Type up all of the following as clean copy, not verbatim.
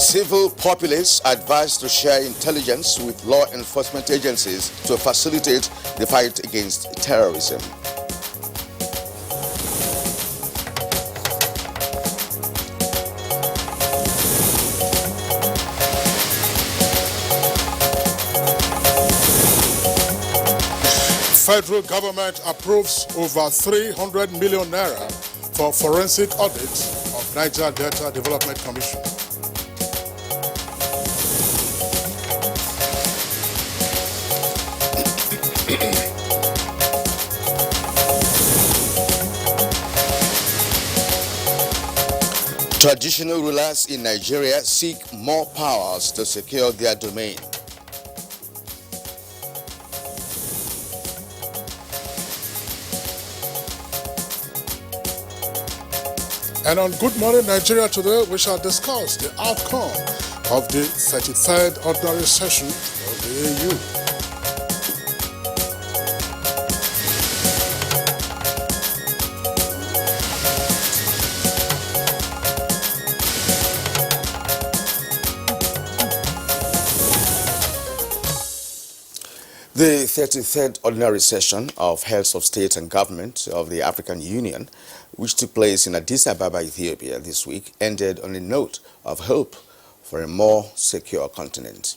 Civil populace advised to share intelligence with law enforcement agencies to facilitate the fight against terrorism. Federal government approves over 300 million naira for forensic audit of Niger Delta Development Commission. Traditional rulers in Nigeria seek more powers to secure their domain. And on Good Morning Nigeria today, we shall discuss the outcome of the 33rd Ordinary Session of the AU. The 33rd Ordinary Session of Heads of State and Government of the African Union, which took place in Addis Ababa, Ethiopia this week, ended on a note of hope for a more secure continent.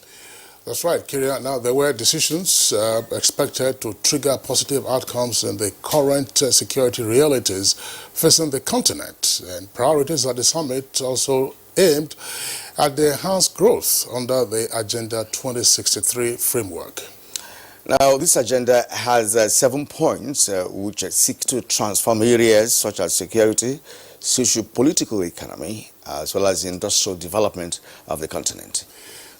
That's right, Kyria. Now, there were decisions expected to trigger positive outcomes in the current security realities facing the continent. And priorities at the summit also aimed at the enhanced growth under the Agenda 2063 framework. Now, this agenda has 7 points which seek to transform areas such as security, socio-political economy, as well as industrial development of the continent.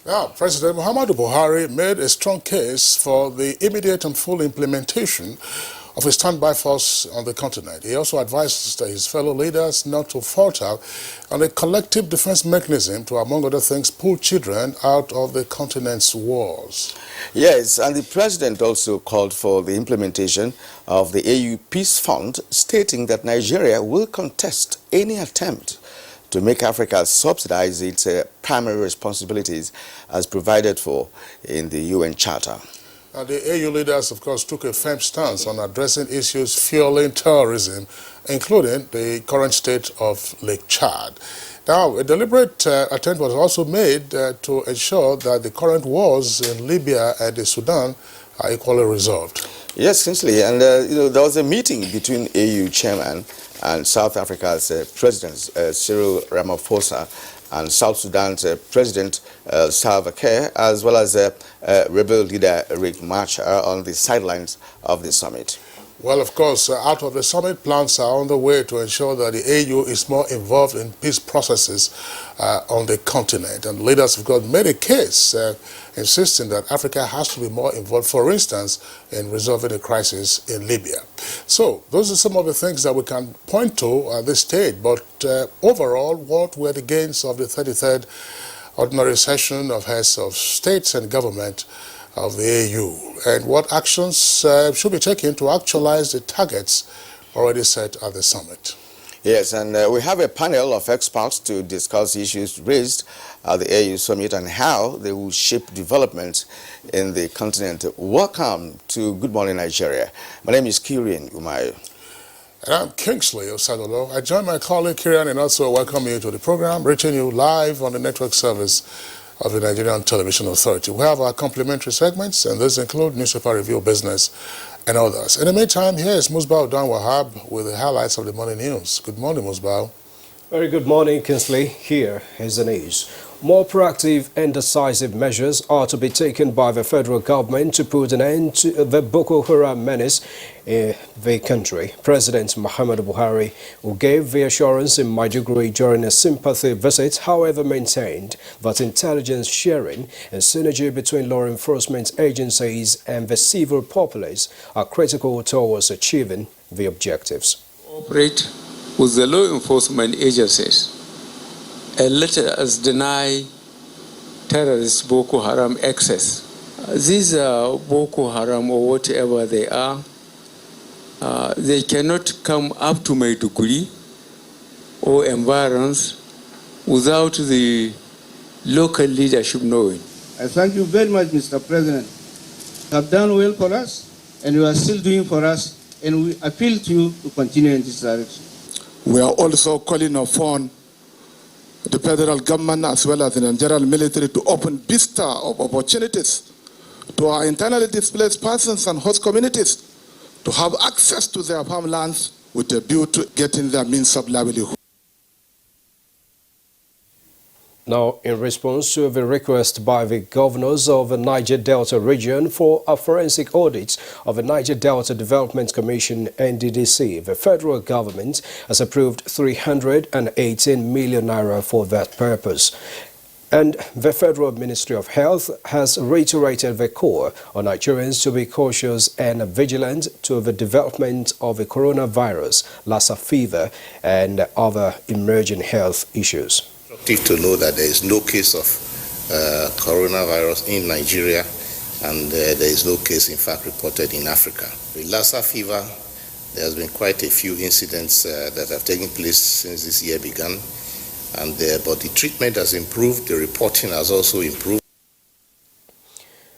Now, President Muhammadu Buhari made a strong case for the immediate and full implementation of a standby force on the continent. He also advised his fellow leaders not to falter on a collective defense mechanism to, among other things, pull children out of the continent's wars. Yes, and the president also called for the implementation of the AU Peace Fund, stating that Nigeria will contest any attempt to make Africa subsidize its primary responsibilities as provided for in the UN Charter. The AU leaders, of course, took a firm stance on addressing issues fueling terrorism, including the current state of Lake Chad. Now, a deliberate attempt was also made to ensure that the current wars in Libya and the Sudan are equally resolved. Yes, Kingsley, and there was a meeting between AU chairman and South Africa's President Cyril Ramaphosa and South Sudan's President Salva Kiir, as well as rebel leader Riek Machar on the sidelines of the summit. Well, of course, out of the summit, plans are on the way to ensure that the AU is more involved in peace processes on the continent. And leaders have got made a case insisting that Africa has to be more involved, for instance, in resolving the crisis in Libya. So those are some of the things that we can point to at this stage. But overall, what were the gains of the 33rd Ordinary Session of Heads of States and Government of the AU, and what actions should be taken to actualize the targets already set at the summit? Yes, and we have a panel of experts to discuss issues raised at the AU summit and how they will shape development in the continent. Welcome to Good Morning Nigeria. My name is Kirian Umayo. And I'm Kingsley Osadolo. I join my colleague Kirian and also welcome you to the program, reaching you live on the network service of the Nigerian Television Authority. We have our complimentary segments, and these include newspaper review, business, and others. In the meantime, here is Musbao Dan Wahab with the highlights of the morning news. Good morning, Musbao. Very good morning, Kingsley. Here is the news. More proactive and decisive measures are to be taken by the federal government to put an end to the Boko Haram menace in the country. President Muhammadu Buhari, who gave the assurance in Maiduguri during a sympathy visit, however maintained that intelligence sharing and synergy between law enforcement agencies and the civil populace are critical towards achieving the objectives. Operate with the law enforcement agencies and let us deny terrorists Boko Haram access. These are Boko Haram or whatever they are. They cannot come up to Maiduguri or environs without the local leadership knowing. I thank you very much, Mr. President. You have done well for us, and you are still doing for us, and we appeal to you to continue in this direction. We are also calling upon the federal government as well as the Nigerian military to open vista of opportunities to our internally displaced persons and host communities to have access to their farmlands with a view to getting their means of livelihood. Now, in response to the request by the governors of the Niger Delta region for a forensic audit of the Niger Delta Development Commission (NDDC), the federal government has approved 318 million naira for that purpose. And the Federal Ministry of Health has reiterated the call on Nigerians to be cautious and vigilant to the development of the coronavirus, Lassa fever, and other emerging health issues. To know that there is no case of coronavirus in Nigeria, and there is no case, in fact, reported in Africa. With Lassa fever, there has been quite a few incidents that have taken place since this year began, and but the treatment has improved, the reporting has also improved.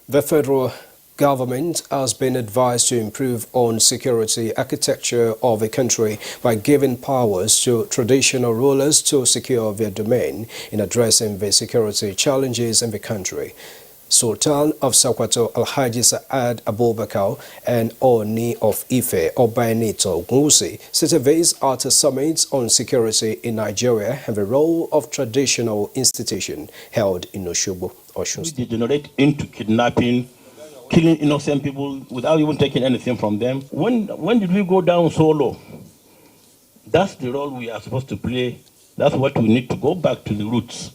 The federal government has been advised to improve on security architecture of the country by giving powers to traditional rulers to secure their domain in addressing the security challenges in the country. Sultan of Sokoto Alhaji Sa'ad Abubakar and Oni of Ife Obainito Ogunwusi stated this at a summit on security in Nigeria and the role of traditional institutions held in Osogbo, Osun State. We degenerate into kidnapping, killing innocent people without even taking anything from them. When did we go down so low? That's the role we are supposed to play. That's what we need to go back to the roots,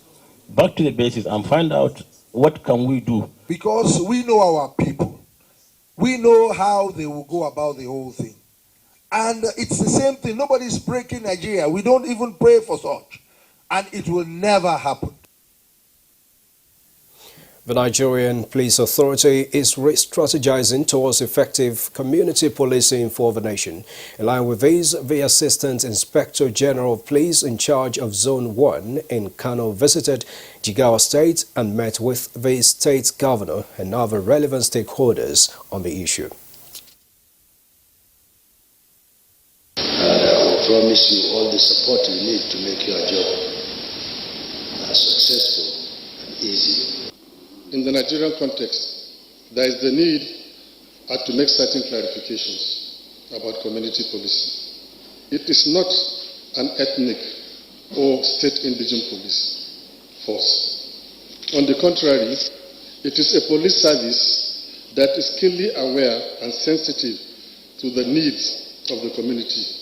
back to the basis, and find out what can we do. Because we know our people. We know how they will go about the whole thing. And it's the same thing. Nobody's breaking Nigeria. We don't even pray for such. And it will never happen. The Nigerian Police Authority is re-strategizing towards effective community policing for the nation. In line with this, the Assistant Inspector General of Police in charge of Zone 1 in Kano visited Jigawa State and met with the state governor and other relevant stakeholders on the issue. I will promise you all the support you need to make your job successful and easy. In the Nigerian context, there is the need to make certain clarifications about community policing. It is not an ethnic or state indigent police force. On the contrary, it is a police service that is keenly aware and sensitive to the needs of the community.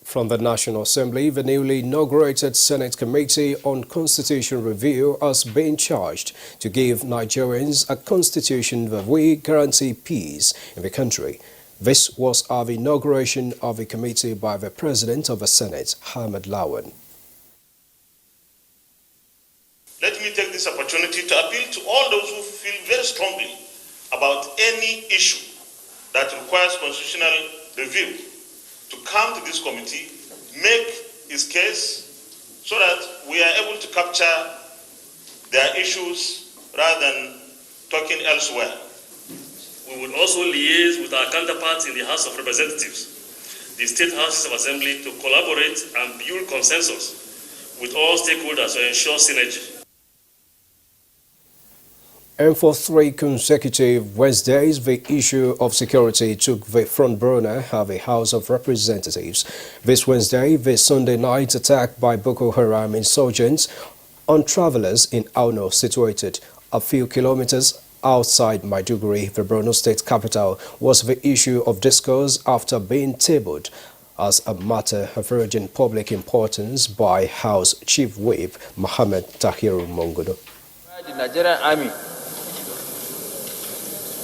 From the National Assembly, the newly inaugurated Senate Committee on Constitution Review has been charged to give Nigerians a constitution that will guarantee peace in the country. This was at the inauguration of the committee by the President of the Senate, Ahmed Lawan. Let me take this opportunity to appeal to all those who feel very strongly about any issue that requires constitutional review to come to this committee, make his case, so that we are able to capture their issues rather than talking elsewhere. We will also liaise with our counterparts in the House of Representatives, the State Houses of Assembly, to collaborate and build consensus with all stakeholders to ensure synergy. And for 3 consecutive Wednesdays, the issue of security took the front burner at the House of Representatives. This Wednesday, the Sunday night attack by Boko Haram insurgents on travelers in Auno, situated a few kilometers outside Maiduguri, the Borno state capital, was the issue of discourse after being tabled as a matter of urgent public importance by House Chief Whip Mohammed Tahiru Mongodo. The Nigerian Army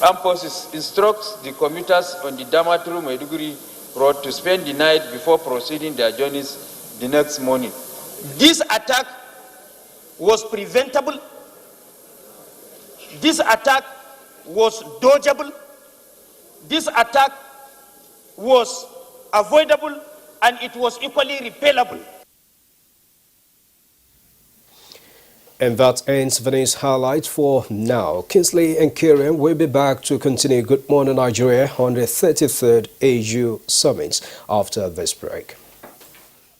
Armed Forces instructs the commuters on the Damaturu-Maiduguri road to spend the night before proceeding their journeys the next morning. This attack was preventable. This attack was dodgeable. This attack was avoidable, and it was equally repellable. And that ends the news highlight for now. Kingsley and Kieran will be back to continue Good Morning Nigeria on the 33rd AU Summit after this break.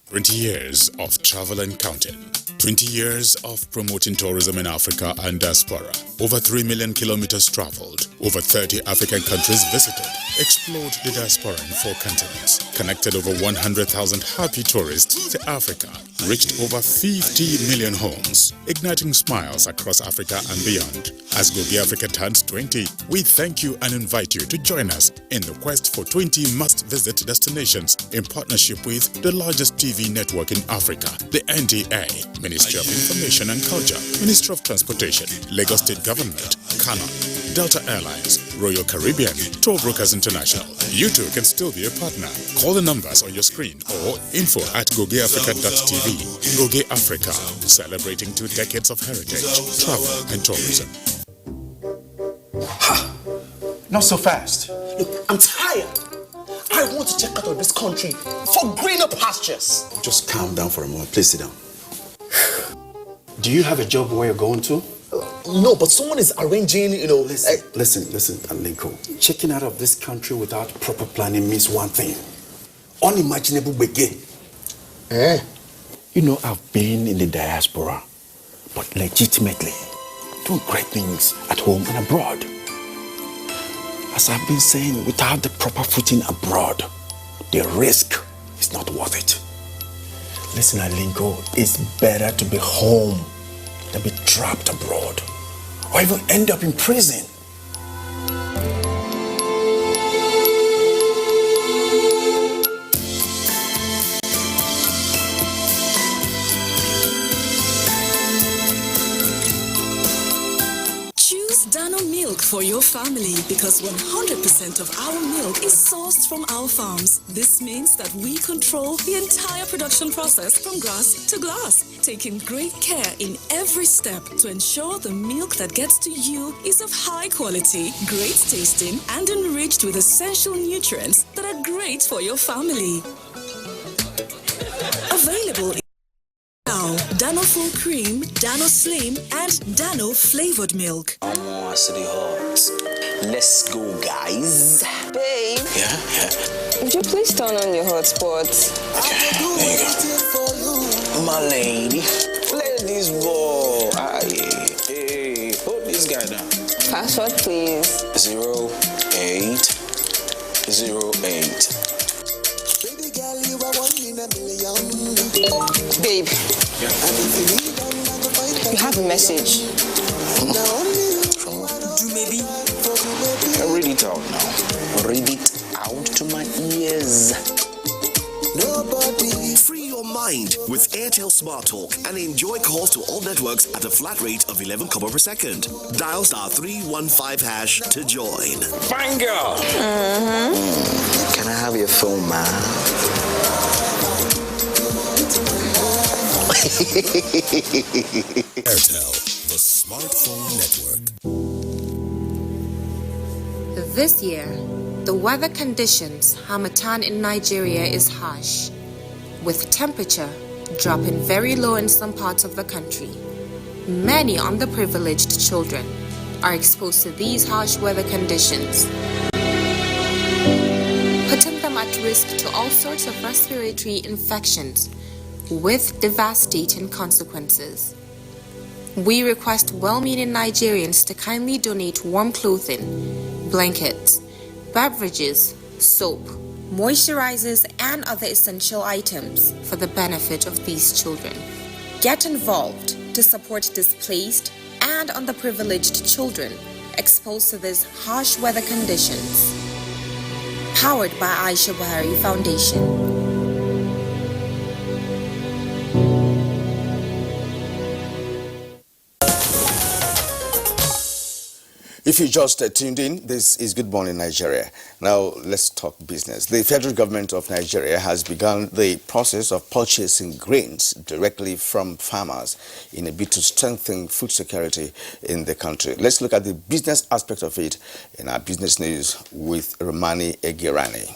20 years of travel and counting. 20 years of promoting tourism in Africa and diaspora. Over 3 million kilometers traveled. Over 30 African countries visited. Explored the diaspora in 4 continents. Connected over 100,000 happy tourists to Africa. Reached over 50 million homes. Igniting smiles across Africa and beyond. As Gogi Africa turns 20, we thank you and invite you to join us in the quest for 20 must-visit destinations in partnership with the largest TV network in Africa, the NTA, Ministry of Information and Culture, Ministry of Transportation, Lagos State Government, Canon, Delta Airlines, Royal Caribbean, Tour Brokers International. You too can still be a partner. Call the numbers on your screen or info@gogeafrica.tv. Goge Africa, celebrating 2 decades of heritage, travel and tourism. Not so fast. Look, I'm tired. I want to check out of this country for greener pastures. Just calm down for a moment. Please sit down. Do you have a job where you're going to? No, but someone is arranging, Listen, Alinko. Checking out of this country without proper planning means one thing. Unimaginable begin. You know, I've been in the diaspora, but legitimately doing great things at home and abroad. As I've been saying, without the proper footing abroad, the risk is not worth it. Listen, Alinko, it's better to be home than be trapped abroad, or even end up in prison. Dano milk for your family, because 100% of our milk is sourced from our farms. This means that we control the entire production process from grass to glass, taking great care in every step to ensure the milk that gets to you is of high quality, great tasting, and enriched with essential nutrients that are great for your family. Available now, Dano Full Cream, Dano Slim, and Dano Flavored Milk. City Hawks. Let's go, guys. Babe. Yeah. Would you please turn on your hotspot? Okay, there you go. My lady. Let this go. Hey, hold this guy down. Password, please. 0808. Babe. Yeah. You have a message. Read it out now. Read it out to my ears. Free your mind with Airtel Smart Talk and enjoy calls to all networks at a flat rate of 11 kobo per second. Dial *315# to join. Fine girl. Can I have your phone, man? Airtel, the smartphone network. This year, the weather conditions harmattan in Nigeria is harsh, with temperature dropping very low in some parts of the country. Many underprivileged children are exposed to these harsh weather conditions, putting them at risk to all sorts of respiratory infections with devastating consequences. We request well-meaning Nigerians to kindly donate warm clothing, blankets, beverages, soap, moisturizers, and other essential items for the benefit of these children. Get involved to support displaced and underprivileged children exposed to these harsh weather conditions. Powered by Aisha Buhari Foundation. If you just tuned in, this is Good Morning Nigeria. Now, let's talk business. The federal government of Nigeria has begun the process of purchasing grains directly from farmers in a bid to strengthen food security in the country. Let's look at the business aspect of it in our business news with Romani Egirani.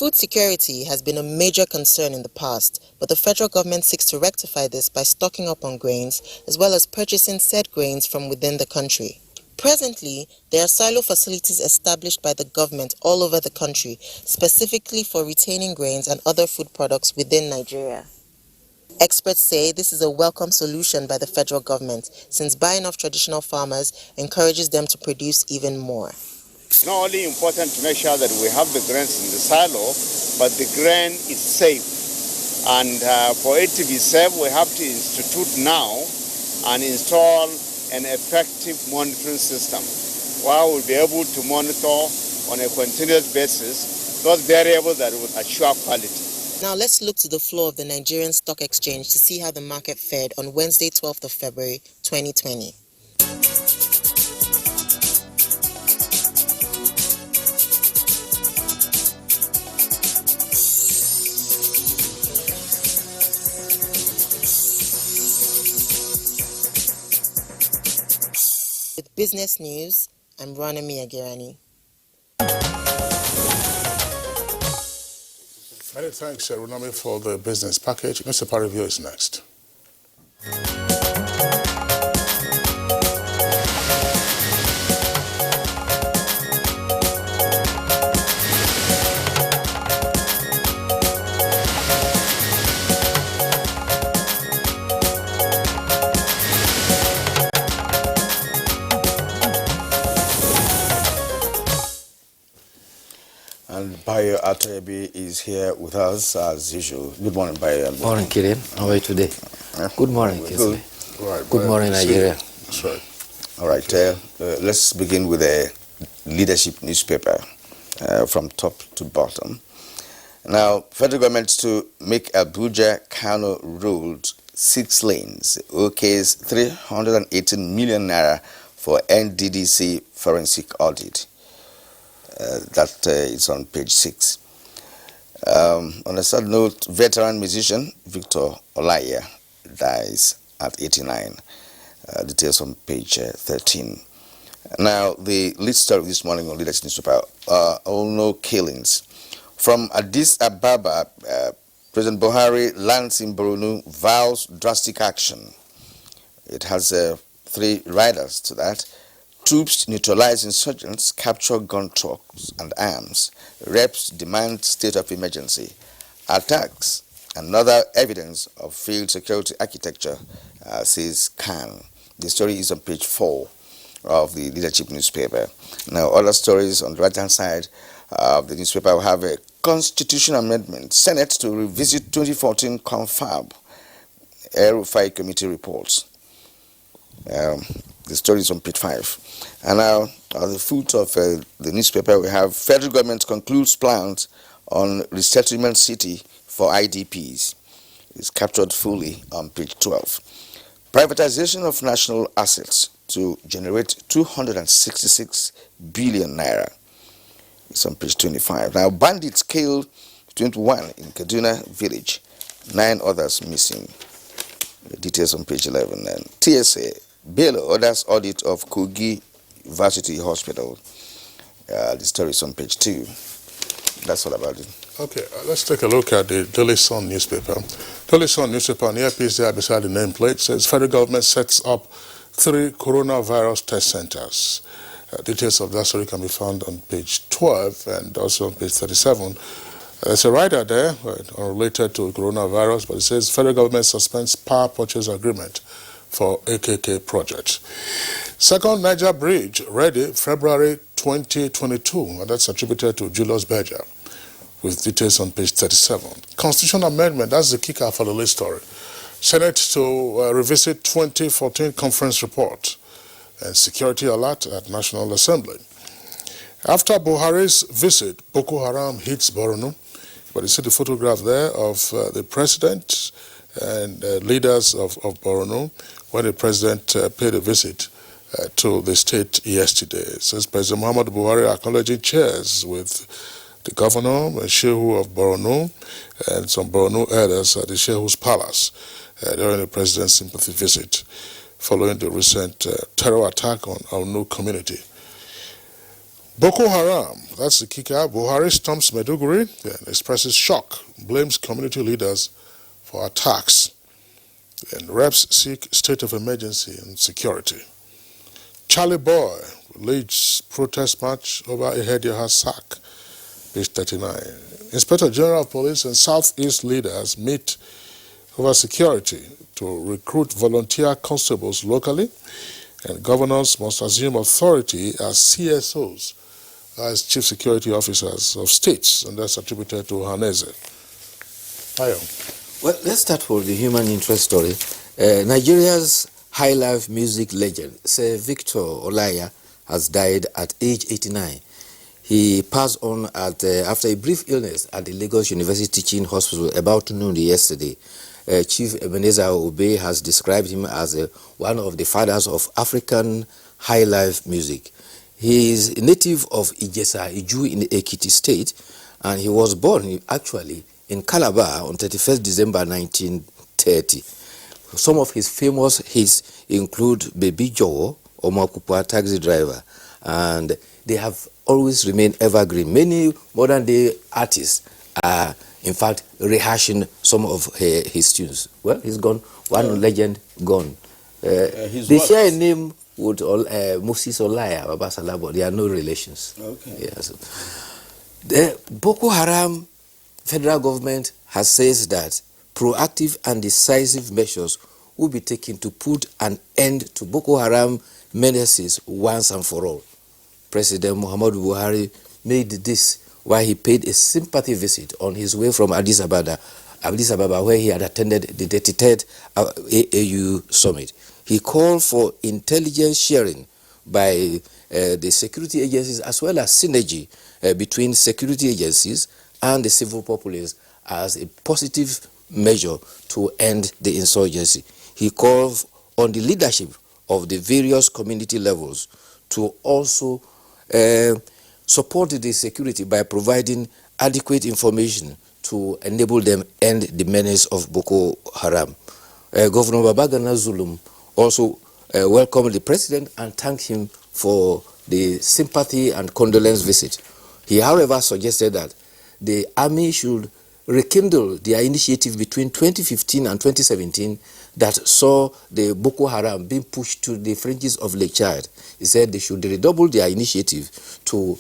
Food security has been a major concern in the past, but the federal government seeks to rectify this by stocking up on grains as well as purchasing said grains from within the country. Presently, there are silo facilities established by the government all over the country, specifically for retaining grains and other food products within Nigeria. Experts say this is a welcome solution by the federal government, since buying off traditional farmers encourages them to produce even more. It's not only important to make sure that we have the grains in the silo, but the grain is safe. And for it to be safe, we have to institute now and install an effective monitoring system where we'll be able to monitor on a continuous basis those variables that will assure quality. Now let's look to the floor of the Nigerian Stock Exchange to see how the market fared on Wednesday, 12th of February, 2020. With business news, I'm Rana Miyagirani. Many thanks, Runami, for the business package. Mr. Parivio is next. And Bayo Atoyebi is here with us as usual. Good morning, Bayo. Morning, Kirin. How are you today? Good morning, Kinsley. Good morning, Nigeria. That's right. All right, let's begin with a leadership newspaper from top to bottom. Now, federal government to make Abuja Kano Road 6 lanes, okays 318 million naira for NDDC forensic audit. That is on page 6. On a sad note, veteran musician Victor Olaya dies at 89. Details on page 13. Now, the lead story this morning on Leadership Newspaper, no killings. From Addis Ababa, President Buhari lands in Borno, vows drastic action. It has 3 riders to that. Troops neutralize insurgents, capture gun trucks and arms. Reps demand state of emergency. Attacks, another evidence of failed security architecture, says Khan. The story is on page 4 of the leadership newspaper. Now, other stories on the right-hand side of the newspaper will have a constitutional amendment. Senate to revisit 2014 confab. Air-Rufai committee reports. The story is on page 5. And now, at the foot of the newspaper, we have federal government concludes plans on resettlement city for IDPs. It's captured fully on page 12. Privatization of national assets to generate 266 billion naira. It's on page 25. Now, bandits killed 21 in Kaduna village, 9 others missing. The details on page 11. And TSA, Bello orders audit of Kogi Varsity Hospital. The story is on page 2. That's all about it. Okay, let's take a look at the Daily Sun newspaper. Daily Sun newspaper, near piece there beside the nameplate, says federal government sets up 3 coronavirus test centers. Details of that story can be found on page 12 and also on page 37. There's a writer there related to coronavirus, but it says federal government suspends power purchase agreement for AKK project. Second Niger Bridge ready February 2022, and that's attributed to Julius Berger, with details on page 37. Constitutional amendment, that's the kicker for the list story. Senate to revisit 2014 conference report and security alert at National Assembly. After Buhari's visit, Boko Haram hits Borno, but you see the photograph there of the president and leaders of Borno when the president paid a visit to the state yesterday. It says President Muhammad Buhari acknowledging chairs with the governor, the Shehu of Borno, and some Borno elders at the Shehu's palace during the president's sympathy visit following the recent terror attack on our new community. Boko Haram, that's the kicker. Buhari storms Maiduguri and expresses shock, blames community leaders for attacks, and reps seek state of emergency and security. Charlie Boy leads protest march over Ihedioha sack, page 39. Inspector General of Police and Southeast leaders meet over security to recruit volunteer constables locally, and governors must assume authority as CSOs, as Chief Security Officers of states, and that's attributed to Haneze. Well, let's start with the human interest story. Nigeria's high life music legend, Sir Victor Olaiya, has died at age 89. He passed on after a brief illness at the Lagos University Teaching Hospital about noon yesterday. Chief Ebenezer Obey has described him as one of the fathers of African high life music. He is a native of Ijesa, Iju in the Ekiti state, and he was born actually in Calabar on 31st December 1930. Some of his famous hits include Baby Joe, Omakupua Taxi Driver, and they have always remained evergreen. Many modern day artists are in fact rehashing some of his tunes. Well, he's gone, one legend gone. They share a name with Moses Olaiya, Baba Salabo. They are no relations. Okay. Yes. The Boko Haram federal government has said that proactive and decisive measures will be taken to put an end to Boko Haram menaces once and for all. President Muhammadu Buhari made this while he paid a sympathy visit on his way from Addis Ababa, where he had attended the 33rd AAU summit. He called for intelligence sharing by the security agencies as well as synergy between security agencies and the civil populace as a positive measure to end the insurgency. He called on the leadership of the various community levels to also support the security by providing adequate information to enable them end the menace of Boko Haram. Governor Babagana Zulum also welcomed the president and thanked him for the sympathy and condolence visit. He, however, suggested that the army should rekindle their initiative between 2015 and 2017 that saw the Boko Haram being pushed to the fringes of Lake Chad. He said they should redouble their initiative to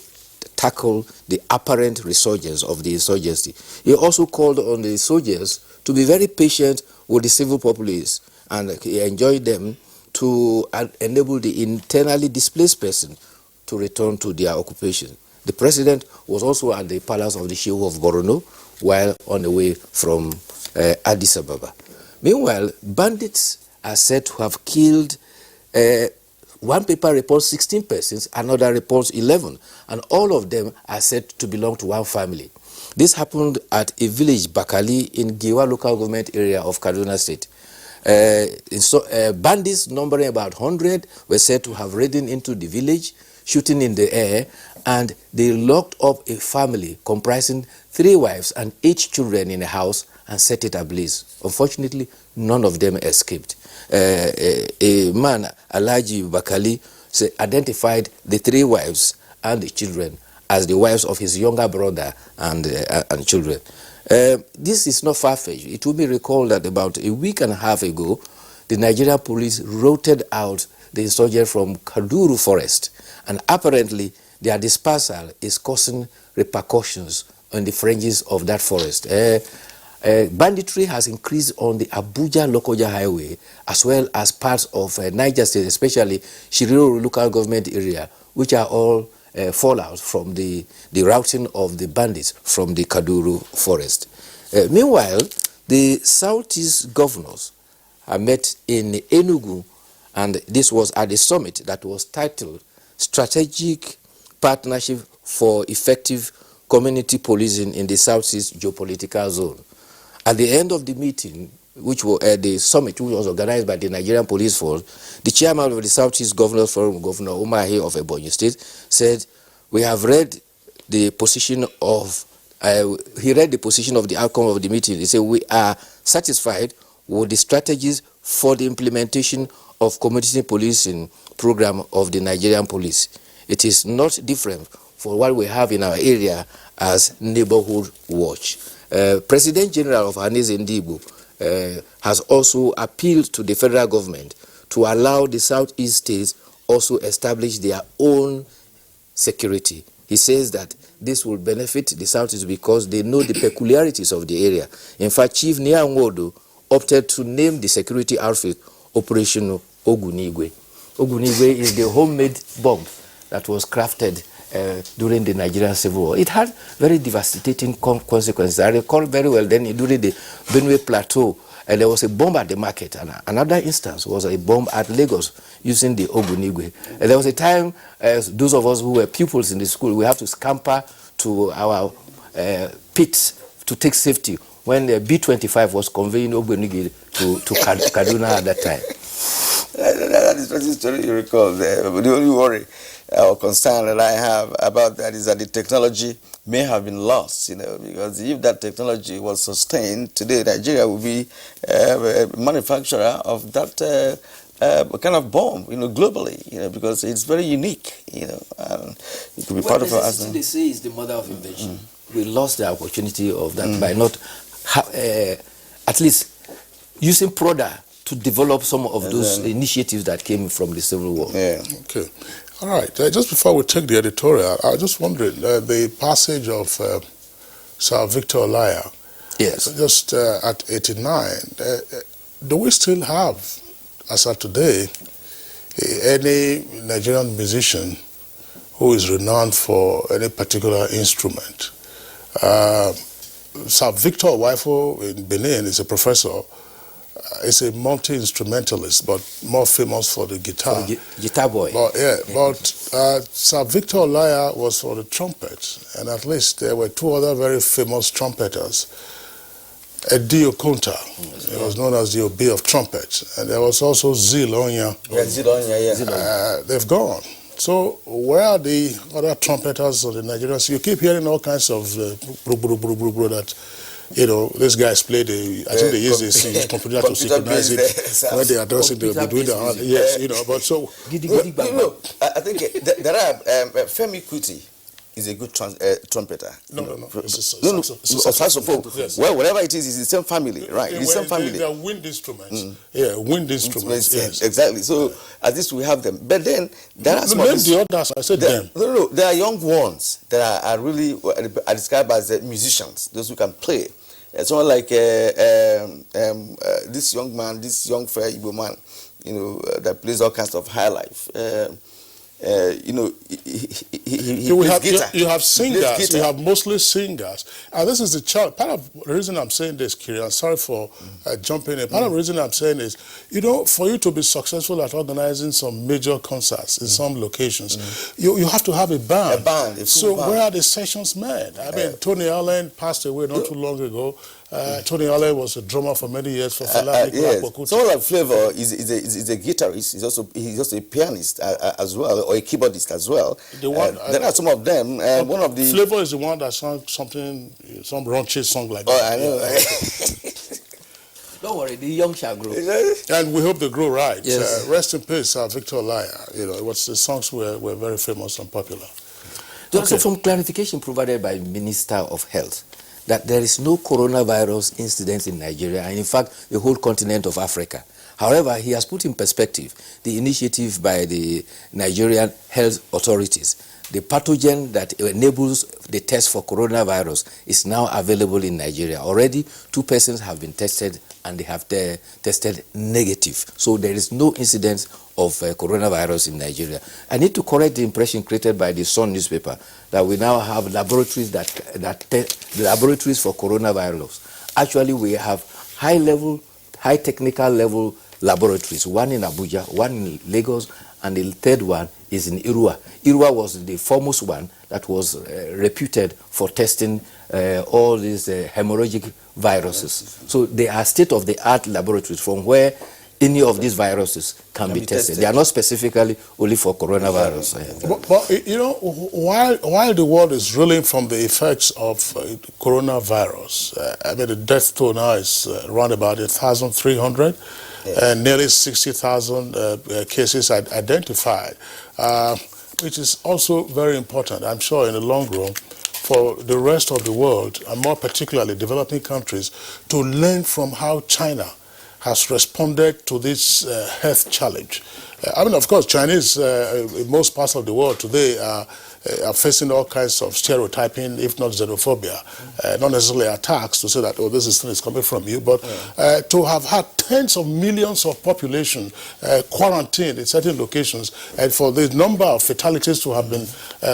tackle the apparent resurgence of the insurgency. He also called on the soldiers to be very patient with the civil populace, and he enjoined them to enable the internally displaced person to return to their occupation. The president was also at the palace of the Shehu of Borno while on the way from Addis Ababa. Meanwhile, bandits are said to have killed, one paper reports 16 persons, another reports 11, and all of them are said to belong to one family. This happened at a village, Bakali, in Giwa local government area of Kaduna State. Bandits numbering about 100 were said to have ridden into the village, shooting in the air, and they locked up a family comprising 3 wives and 8 children in a house and set it ablaze. Unfortunately, none of them escaped. A man, Alhaji Bakali, identified the 3 wives and the children as the wives of his younger brother and children. This is not far-fetched. It will be recalled that about a week and a half ago, the Nigerian police routed out the insurgents from Kaduru forest, and apparently their dispersal is causing repercussions on the fringes of that forest. Banditry has increased on the Abuja-Lokoja highway as well as parts of Niger State, especially Shiriro local government area, which are all fallout from the routing of the bandits from the Kaduru forest. Meanwhile, the Southeast governors are met in Enugu, and this was at a summit that was titled Strategic Partnership for Effective Community Policing in the Southeast Geopolitical Zone. At the end of the meeting, which was the summit, which was organized by the Nigerian Police Force, the chairman of the Southeast Governors Forum, Governor Umahi of Ebonyi State, said, "We have read the position of," he read the position of the outcome of the meeting. He said, "We are satisfied with the strategies for the implementation of community policing program of the Nigerian police. It is not different for what we have in our area as neighborhood watch. President General of Haneze Ndigbo has also appealed to the federal government to allow the Southeast states also establish their own security. He says that this will benefit the Southeast because they know the peculiarities of the area. In fact, Chief Niangodo opted to name the security outfit Operation Ogunigwe. Ogunigwe is the homemade bomb that was crafted during the Nigerian Civil War. It had very devastating consequences. I recall very well then during the Benue Plateau, there was a bomb at the market, and another instance was a bomb at Lagos using the Ogunigwe. And there was a time, those of us who were pupils in the school, we have to scamper to our pits to take safety when the B-25 was conveying Ogunigwe to Kaduna at that time. That is the story you recall there. But the only worry or concern that I have about that is that the technology may have been lost, because if that technology was sustained, today Nigeria will be a manufacturer of that kind of bomb, globally, because it's very unique, and it could be part of our arsenal. They say is the mother of invention. We lost the opportunity of that by not, at least, using PRODA to develop some of those initiatives that came from the Civil War. Yeah. Okay. All right. Just before we take the editorial, I just wondered, the passage of Sir Victor Olaiya, yes, just at 89, do we still have, as of today, any Nigerian musician who is renowned for any particular instrument? Sir Victor Waifo in Benin is a professor. Is a multi-instrumentalist, but more famous for the guitar. For the guitar boy. But Sir Victor Olaiya was for the trumpet, and at least there were two other very famous trumpeters. Eddie Okonta, he was known as the Obi of trumpet, and there was also Zil Onya. They've gone. So where are the other trumpeters of the Nigerians? You keep hearing all kinds of that. These guys play I think they use this computer to synchronize it when they are dancing. They'll be doing the hand. Yes, but so. I think there are Femi Kuti is a good trumpeter. No. It's a saxophone. Yes. Well, whatever it is, it's the same family, right? It's the same family. They are wind instruments. Yeah, wind instruments. Yes. Exactly. So at least we have them. But then there are some of the others. I said them. No. There are young ones that are really are described as musicians. Those who can play. Someone like this young man, this young fair Igbo man, that plays all kinds of high life. You have singers. You have mostly singers. And this is the part of the reason I'm saying this, Kiri. I'm sorry for jumping in. Part of the reason I'm saying is, for you to be successful at organizing some major concerts in some locations, you have to have a band. A band. Where are the sessions men? I mean, Tony Allen passed away not too long ago. Tony Allen was a drummer for many years for Fela. Yes. Someone like Flavor is a guitarist. He's also a pianist as well, or a keyboardist as well. There are some of them. One of the Flavor is the one that sang some raunchy song like that. Oh, I know. Don't worry, the young shall grow. And we hope they grow right. Yes. Rest in peace, Victor Olaiya. The songs were very famous and popular. Also, from clarification provided by Minister of Health, that there is no coronavirus incident in Nigeria, and in fact, the whole continent of Africa. However, he has put in perspective the initiative by the Nigerian health authorities. The pathogen that enables the test for coronavirus is now available in Nigeria. Already, 2 persons have been tested, and they have tested negative. So there is no incidence of coronavirus in Nigeria. I need to correct the impression created by the Sun newspaper that we now have laboratories laboratories for coronavirus. Actually, we have high technical level laboratories, one in Abuja, one in Lagos, and the third one is in Irua. Irua was the foremost one that was reputed for testing all these hemorrhagic viruses. So they are state-of-the-art laboratories from where any of these viruses can be tested. They are not specifically only for coronavirus. But while the world is reeling from the effects of coronavirus, the death toll now is around about 1,300. And nearly 60,000 cases identified. which is also very important, I'm sure, in the long run, for the rest of the world, and more particularly developing countries, to learn from how China has responded to this health challenge. I mean, of course, Chinese, in most parts of the world today, are facing all kinds of stereotyping, if not xenophobia, not necessarily attacks to say that, oh, this is coming from you, but to have had tens of millions of population quarantined in certain locations, and for the number of fatalities to have been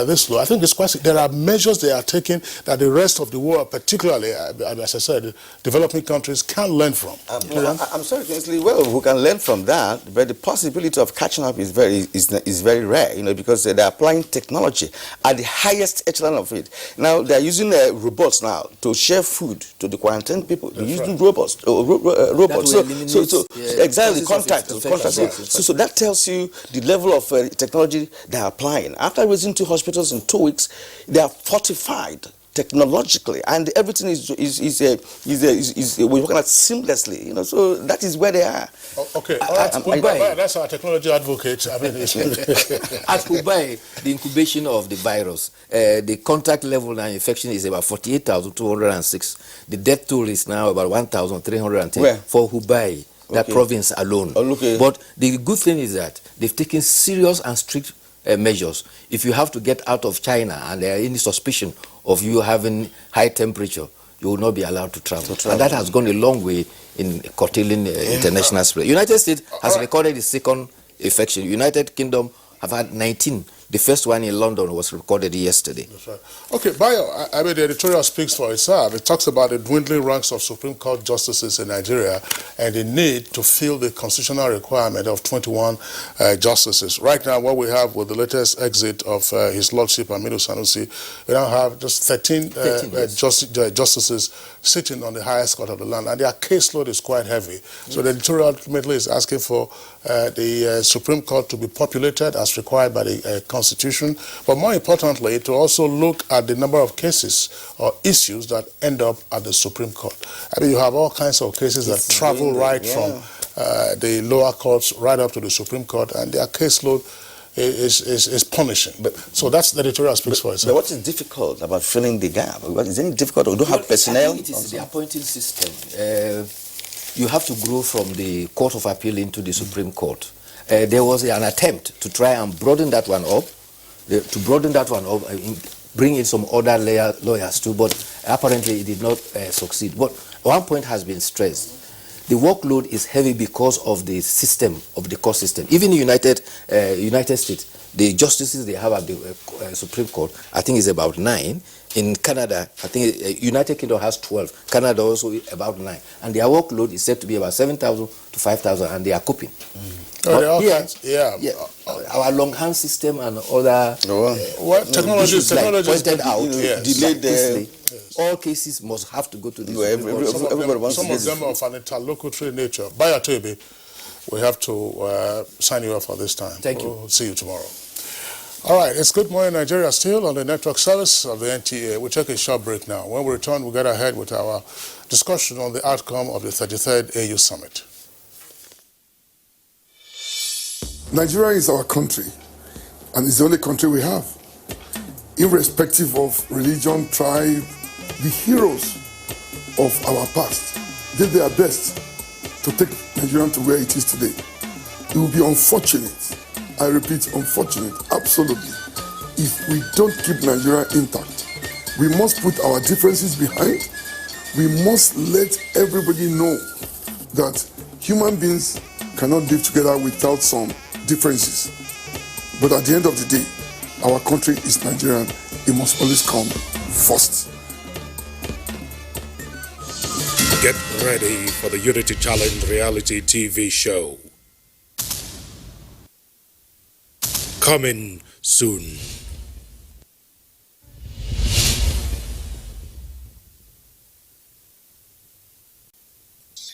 this low, I think it's quite, there are measures they are taking that the rest of the world, particularly, as I said, developing countries, can learn from. I'm sorry, Kingsley, well, we can learn from that, but the possibility of catching up is very rare, you know, because they're applying technology at the highest echelon of it. Now, they're using robots now to share food to the quarantined people. They're using robots. So exactly, contact. So that tells you the level of technology they're applying. After raising 2 hospitals in 2 weeks, they are fortified technologically, and everything is we're working at seamlessly, you know. So that is where they are. Okay, all right. That's our technology advocate. I mean, at Hubei, the incubation of the virus, the contact level now infection is about 48,206. The death toll is now about 1,310 for Hubei, that province alone. But the good thing is that they've taken serious and strict measures. If you have to get out of China and there are any suspicion of you having high temperature, you will not be allowed to travel. And that has gone a long way in curtailing international spread. United States has recorded the second infection. United Kingdom have had 19. The first one in London was recorded yesterday. That's right. Okay, Bayo, I mean, the editorial speaks for itself. It talks about the dwindling ranks of Supreme Court justices in Nigeria and the need to fill the constitutional requirement of 21 justices. Right now, what we have with the latest exit of His Lordship Aminu Sanusi, we now have just 13 justices sitting on the highest court of the land, and their caseload is quite heavy. So the editorial ultimately is asking for the Supreme Court to be populated as required by the Constitution, but more importantly, to also look at the number of cases or issues that end up at the Supreme Court. I mean, you have all kinds of cases that travel right from the lower courts right up to the Supreme Court, and their caseload is punishing. So that's the editorial speaks for itself. But what is difficult about filling the gap? What is any difficult? We don't have personnel. It is the appointing system. You have to grow from the Court of Appeal into the Supreme Court. There was an attempt to try and broaden that one up, bring in some other lawyers too, but apparently it did not succeed. But one point has been stressed. The workload is heavy because of the system, of the court system. Even in United States, the justices they have at the Supreme Court, I think is about 9. In Canada, I think United Kingdom has 12. Canada also about 9. And their workload is said to be about 7,000 to 5,000, and they are coping. Our longhand system and other technology pointed out, delayed all cases must have to go to the Supreme Court. Some of them are of an interlocutory nature. Bayo Toebe, we have to sign you off for this time. Thank you. We'll see you tomorrow. All right, it's Good Morning Nigeria still on the network service of the NTA. We'll take a short break now. When we return, we'll get ahead with our discussion on the outcome of the 33rd AU Summit. Nigeria is our country, and it's the only country we have. Irrespective of religion, tribe, the heroes of our past did their best to take Nigeria to where it is today. It would be unfortunate, I repeat, unfortunate, absolutely, if we don't keep Nigeria intact. We must put our differences behind. We must let everybody know that human beings cannot live together without some differences. But at the end of the day, our country is Nigerian. It must always come first. Get ready for the Unity Challenge reality TV show. Coming soon.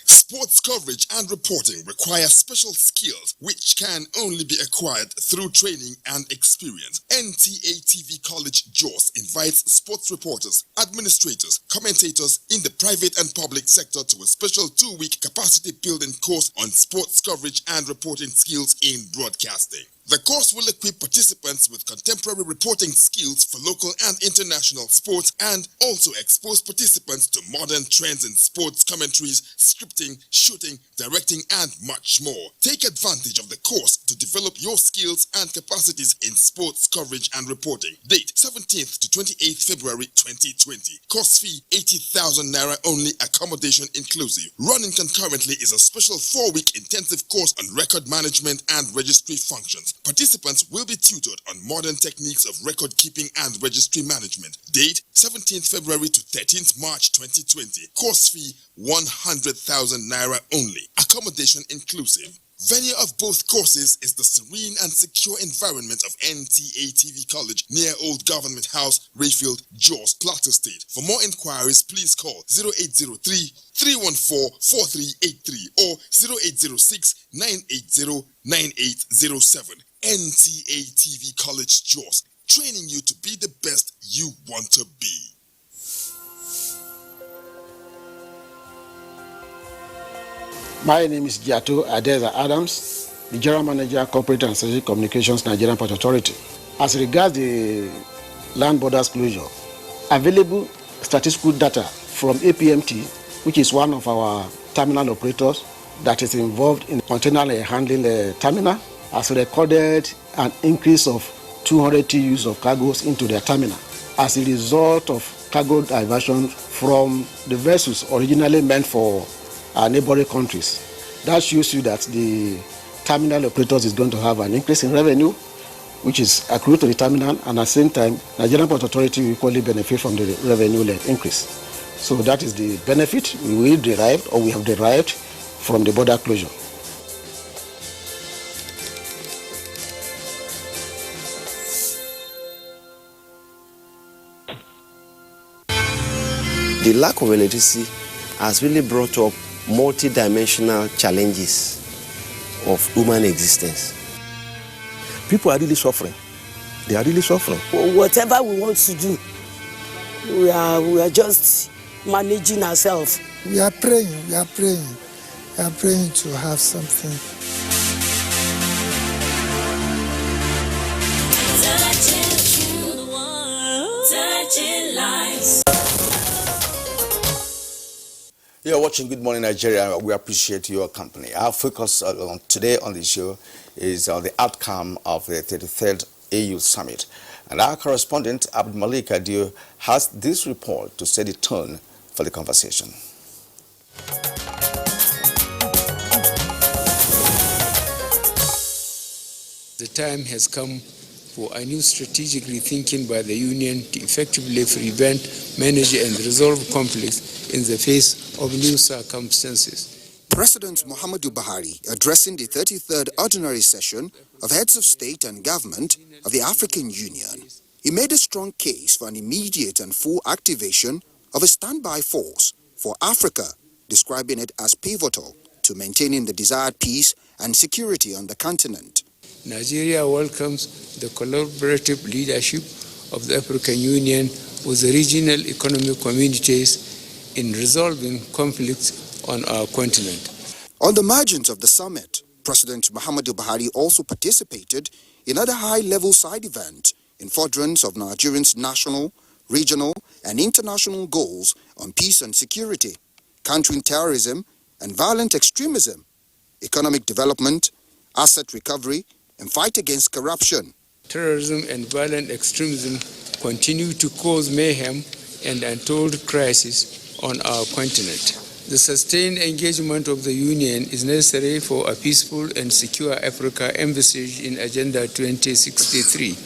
Sports coverage and reporting require special skills which can only be acquired through training and experience. NTA TV College JOS invites sports reporters, administrators, commentators in the private and public sector to a special 2-week capacity building course on sports coverage and reporting skills in broadcasting. The course will equip participants with contemporary reporting skills for local and international sports and also expose participants to modern trends in sports commentaries, scripting, shooting, directing, and much more. Take advantage of the course to develop your skills and capacities in sports coverage and reporting. Date 17th to 28th February 2020. Course fee 80,000 naira only, accommodation inclusive. Running concurrently is a special 4-week intensive course on record management and registry functions. Participants will be tutored on modern techniques of record keeping and registry management. Date 17th February to 13th March 2020. Course fee 100,000 naira only. Accommodation inclusive. Venue of both courses is the serene and secure environment of NTA-TV College near Old Government House, Rayfield, Jos, Plateau State. For more inquiries, please call 0803-314-4383 or 0806-980-9807. NTA-TV College, Jos, training you to be the best you want to be. My name is Giato Adeza Adams, the General Manager, Corporate and Strategic Communications, Nigerian Port Authority. As regards the land borders closure, available statistical data from APMT, which is one of our terminal operators that is involved in container handling the terminal, has recorded an increase of 200 TEUs of cargoes into their terminal as a result of cargo diversion from the vessels originally meant for our neighboring countries. That shows you that the terminal operators is going to have an increase in revenue, which is accrued to the terminal, and at the same time, Nigerian Port Authority will equally benefit from the revenue increase. So that is the benefit we have derived from the border closure. The lack of electricity has really brought up multi-dimensional challenges of human existence. People are really suffering. They are really suffering. Whatever we want to do, we are just managing ourselves. We are praying to have something. Touching lives. You're watching Good Morning Nigeria. We appreciate your company. Our focus today on the show is on the outcome of the 33rd AU Summit. And our correspondent, Abdul Malik Adio, has this report to set the tone for the conversation. The time has come for a new strategic rethinking by the Union to effectively prevent, manage and resolve conflicts in the face of new circumstances. President Muhammadu Buhari, addressing the 33rd Ordinary Session of Heads of State and Government of the African Union, he made a strong case for an immediate and full activation of a standby force for Africa, describing it as pivotal to maintaining the desired peace and security on the continent. Nigeria welcomes the collaborative leadership of the African Union with the regional economic communities in resolving conflicts on our continent. On the margins of the summit, President Muhammadu Buhari also participated in other high-level side events in furtherance of Nigerians' national, regional, and international goals on peace and security, countering terrorism and violent extremism, economic development, asset recovery, and fight against corruption. Terrorism and violent extremism continue to cause mayhem and untold crisis on our continent. The sustained engagement of the Union is necessary for a peaceful and secure Africa envisaged in Agenda 2063.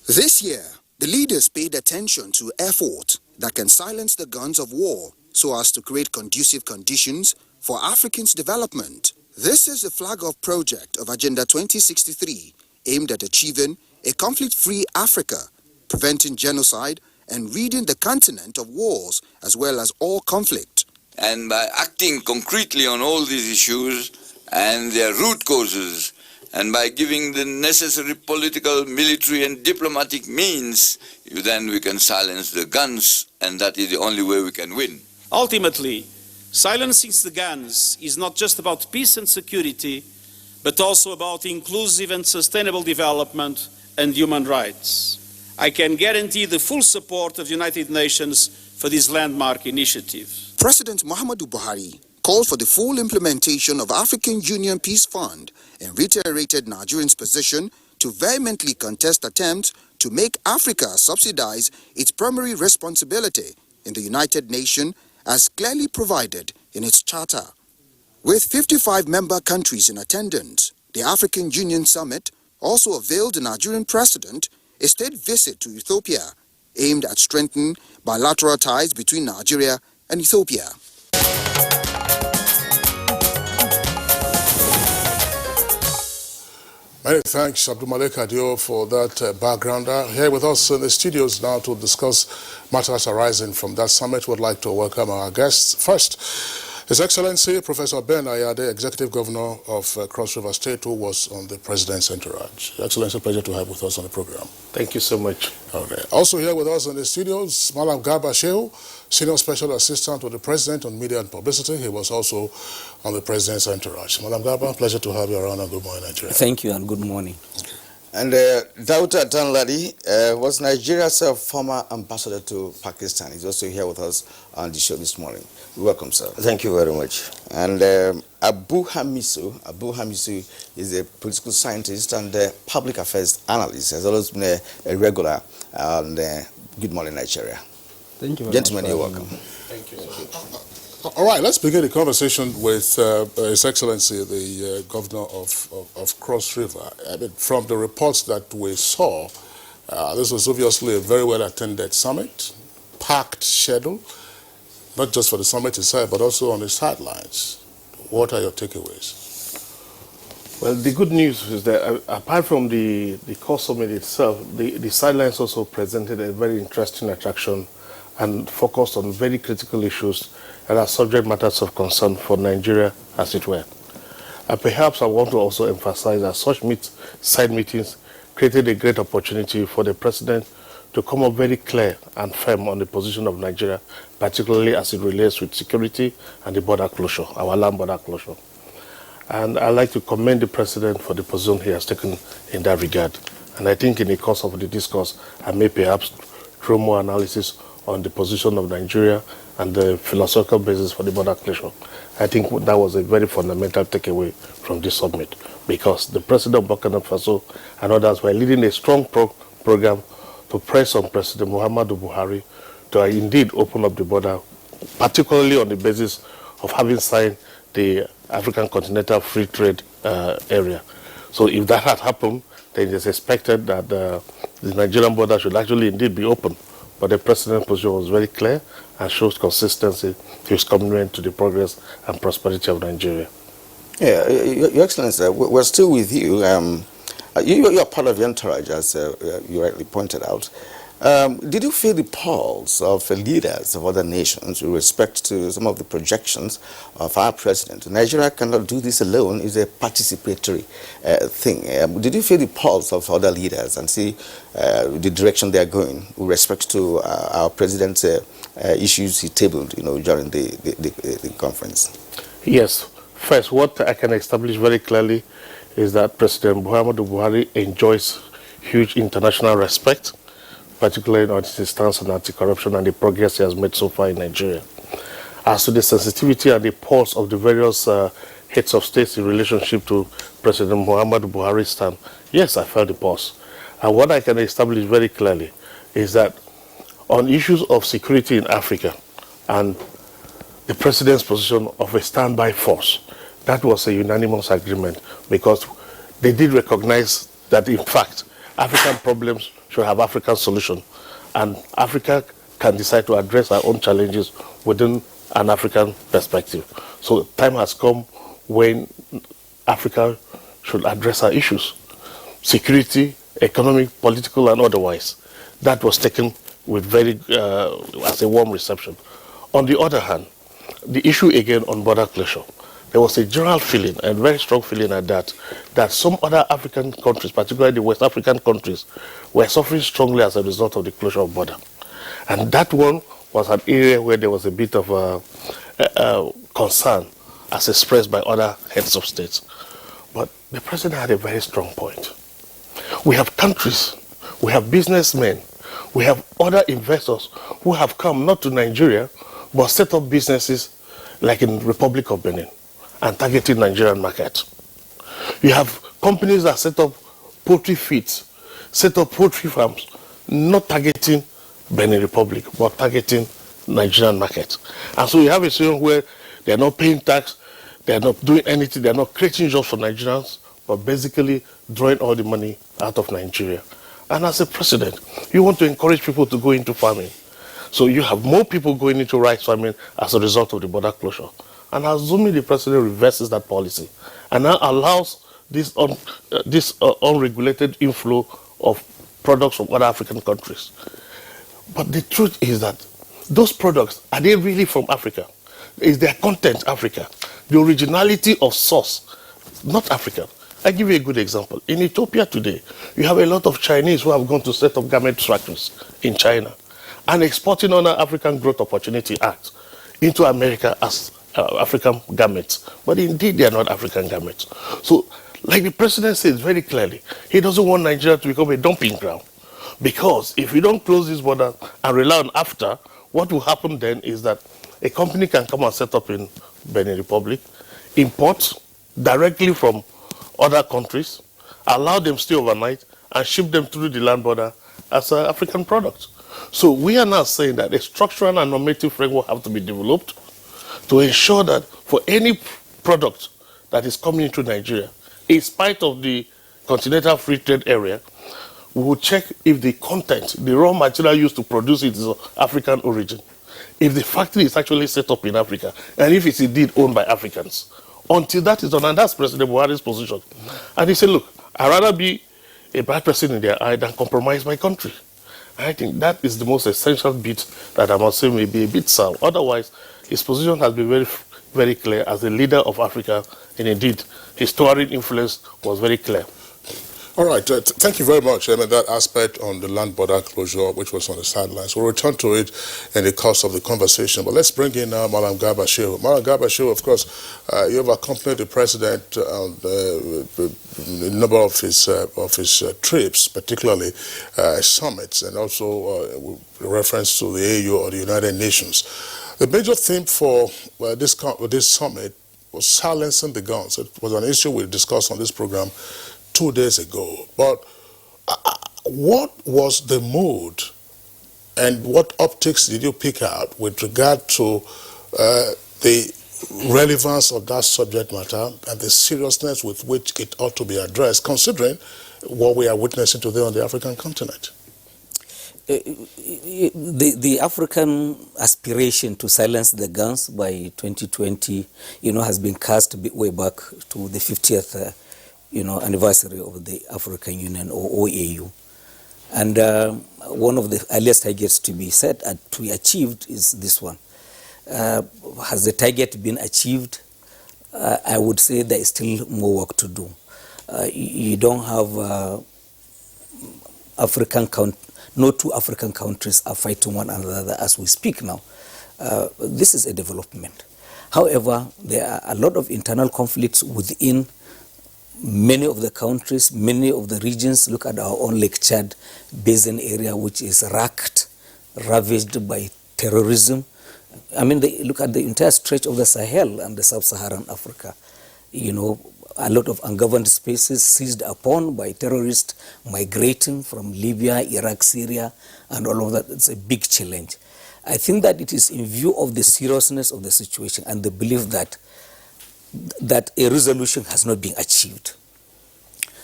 This year, the leaders paid attention to efforts that can silence the guns of war so as to create conducive conditions for Africans' development. This is the flag-off project of Agenda 2063, aimed at achieving a conflict-free Africa, preventing genocide, and ridding the continent of wars as well as all conflict. And by acting concretely on all these issues and their root causes, and by giving the necessary political, military, and diplomatic means, then we can silence the guns, and that is the only way we can win. Ultimately, silencing the guns is not just about peace and security, but also about inclusive and sustainable development and human rights. I can guarantee the full support of the United Nations for this landmark initiative. President Muhammadu Buhari called for the full implementation of African Union Peace Fund and reiterated Nigerians' position to vehemently contest attempts to make Africa subsidize its primary responsibility in the United Nations as clearly provided in its charter. With 55 member countries in attendance, the African Union Summit also availed the Nigerian president a state visit to Ethiopia aimed at strengthening bilateral ties between Nigeria and Ethiopia. Many thanks, Abdulmalik Adio, for that backgrounder. Here with us in the studios now to discuss matters arising from that summit, we'd like to welcome our guests. First, His Excellency Professor Ben Ayade, Executive Governor of Cross River State, who was on the President's entourage. Your Excellency, pleasure to have with us on the program. Thank you so much. Okay. Also here with us in the studios, Malam Garba Shehu, Senior Special Assistant to the President on Media and Publicity. He was also on the President's entourage. Malam Garba, pleasure to have you around, and good morning, Nigeria. Thank you and good morning. Okay. And Dauda Danladi was Nigeria's former ambassador to Pakistan. He's also here with us on the show this morning. Welcome, sir. Thank you very much. And Abu Hamisu is a political scientist and public affairs analyst. Has always been a regular on Good Morning Nigeria. Thank you very Gentlemen, much. you're welcome. Thank you. All right, let's begin the conversation with His Excellency, the Governor of Cross River. I mean, from the reports that we saw, this was obviously a very well-attended summit, packed schedule, not just for the summit itself, but also on the sidelines. What are your takeaways? Well, the good news is that apart from the core summit itself, the sidelines also presented a very interesting attraction and focused on very critical issues that are subject matters of concern for Nigeria, as it were. And perhaps I want to also emphasize that such side meetings created a great opportunity for the President to come up very clear and firm on the position of Nigeria, particularly as it relates with security and the border closure, our land border closure. And I'd like to commend the President for the position he has taken in that regard. And I think in the course of the discourse, I may perhaps throw more analysis on the position of Nigeria and the philosophical basis for the border closure. I think that was a very fundamental takeaway from this summit, because the President of Burkina Faso and others were leading a strong program to press on President Muhammadu Buhari to indeed open up the border, particularly on the basis of having signed the African Continental Free Trade Area. So if that had happened, then it is expected that the Nigerian border should actually indeed be open. But the President's position was very clear and shows consistency to his commitment to the progress and prosperity of Nigeria. Yeah, Your Excellency, we're still with you. You're part of the entourage, as you rightly pointed out. Did you feel the pulse of leaders of other nations with respect to some of the projections of our president? Nigeria cannot do this alone. It's a participatory thing. Did you feel the pulse of other leaders and see the direction they are going with respect to our president's issues he tabled, during the conference? Yes. First, what I can establish very clearly is that President Muhammadu Buhari enjoys huge international respect, particularly on his stance on anti-corruption and the progress he has made so far in Nigeria. As to the sensitivity and the pulse of the various heads of states in relationship to President Muhammadu Buhari's stand, yes, I felt the pulse. And what I can establish very clearly is that on issues of security in Africa and the President's position of a standby force, that was a unanimous agreement, because they did recognize that, in fact, African problems should have African solution, and Africa can decide to address our own challenges within an African perspective. So time has come when Africa should address our issues, security, economic, political, and otherwise. That was taken with as a warm reception. On the other hand, the issue again on border closure, there was a general feeling, and very strong feeling at that some other African countries, particularly the West African countries, were suffering strongly as a result of the closure of border. And that one was an area where there was a bit of concern as expressed by other heads of states. But the president had a very strong point. We have countries, we have businessmen, we have other investors who have come not to Nigeria, but set up businesses like in Republic of Benin and targeting Nigerian market. You have companies that set up poultry feeds, set up poultry farms, not targeting Benin Republic, but targeting Nigerian market. And so you have a situation where they are not paying tax, they are not doing anything, they are not creating jobs for Nigerians, but basically drawing all the money out of Nigeria. And as a president, you want to encourage people to go into farming. So you have more people going into rice farming as a result of the border closure. And assuming the president reverses that policy and now allows this unregulated inflow of products from other African countries. But the truth is that those products, are they really from Africa? Is their content Africa? The originality of source, not African. I give you a good example. In Ethiopia today, you have a lot of Chinese who have gone to set up garment factories in China and exporting under African Growth Opportunity Act into America as African garments. But indeed, they are not African garments. So, like the president says very clearly, he doesn't want Nigeria to become a dumping ground. Because if you don't close this border and rely on AFTA, what will happen then is that a company can come and set up in Benin Republic, import directly from other countries, allow them stay overnight, and ship them through the land border as African products. So we are now saying that a structural and normative framework have to be developed to ensure that for any product that is coming into Nigeria, in spite of the continental free trade area, we will check if the content, the raw material used to produce it is of African origin, if the factory is actually set up in Africa, and if it's indeed owned by Africans. Until that is done, and that's President Buhari's position. And he said, look, I'd rather be a bad person in their eye than compromise my country. And I think that is the most essential bit that I must say may be a bit sound. Otherwise, his position has been very, very clear as a leader of Africa, and indeed, his towering influence was very clear. All right, thank you very much. That aspect on the land border closure, which was on the sidelines, we'll return to it in the course of the conversation. But let's bring in Malam Garba Shehu. Malam Garba Shehu, of course, you have accompanied the president on the number of his trips, particularly summits, and also reference to the AU or the United Nations. The major theme for this summit was silencing the guns. It was an issue we discussed on this program 2 days ago. But what was the mood and what optics did you pick out with regard to the relevance of that subject matter and the seriousness with which it ought to be addressed, considering what we are witnessing today on the African continent? The African aspiration to silence the guns by 2020, has been cast way back to the 50th anniversary of the African Union or OAU. And one of the earliest targets to be set to be achieved is this one. Has the target been achieved? I would say there is still more work to do. You don't have no two African countries are fighting one another as we speak now. This is a development. However, there are a lot of internal conflicts within many of the countries, many of the regions. Look at our own Lake Chad basin area, which is racked, ravaged by terrorism. I mean, look at the entire stretch of the Sahel and the sub-Saharan Africa. A lot of ungoverned spaces seized upon by terrorists migrating from Libya, Iraq, Syria, and all of that. It's a big challenge. I think that it is in view of the seriousness of the situation and the belief that a resolution has not been achieved,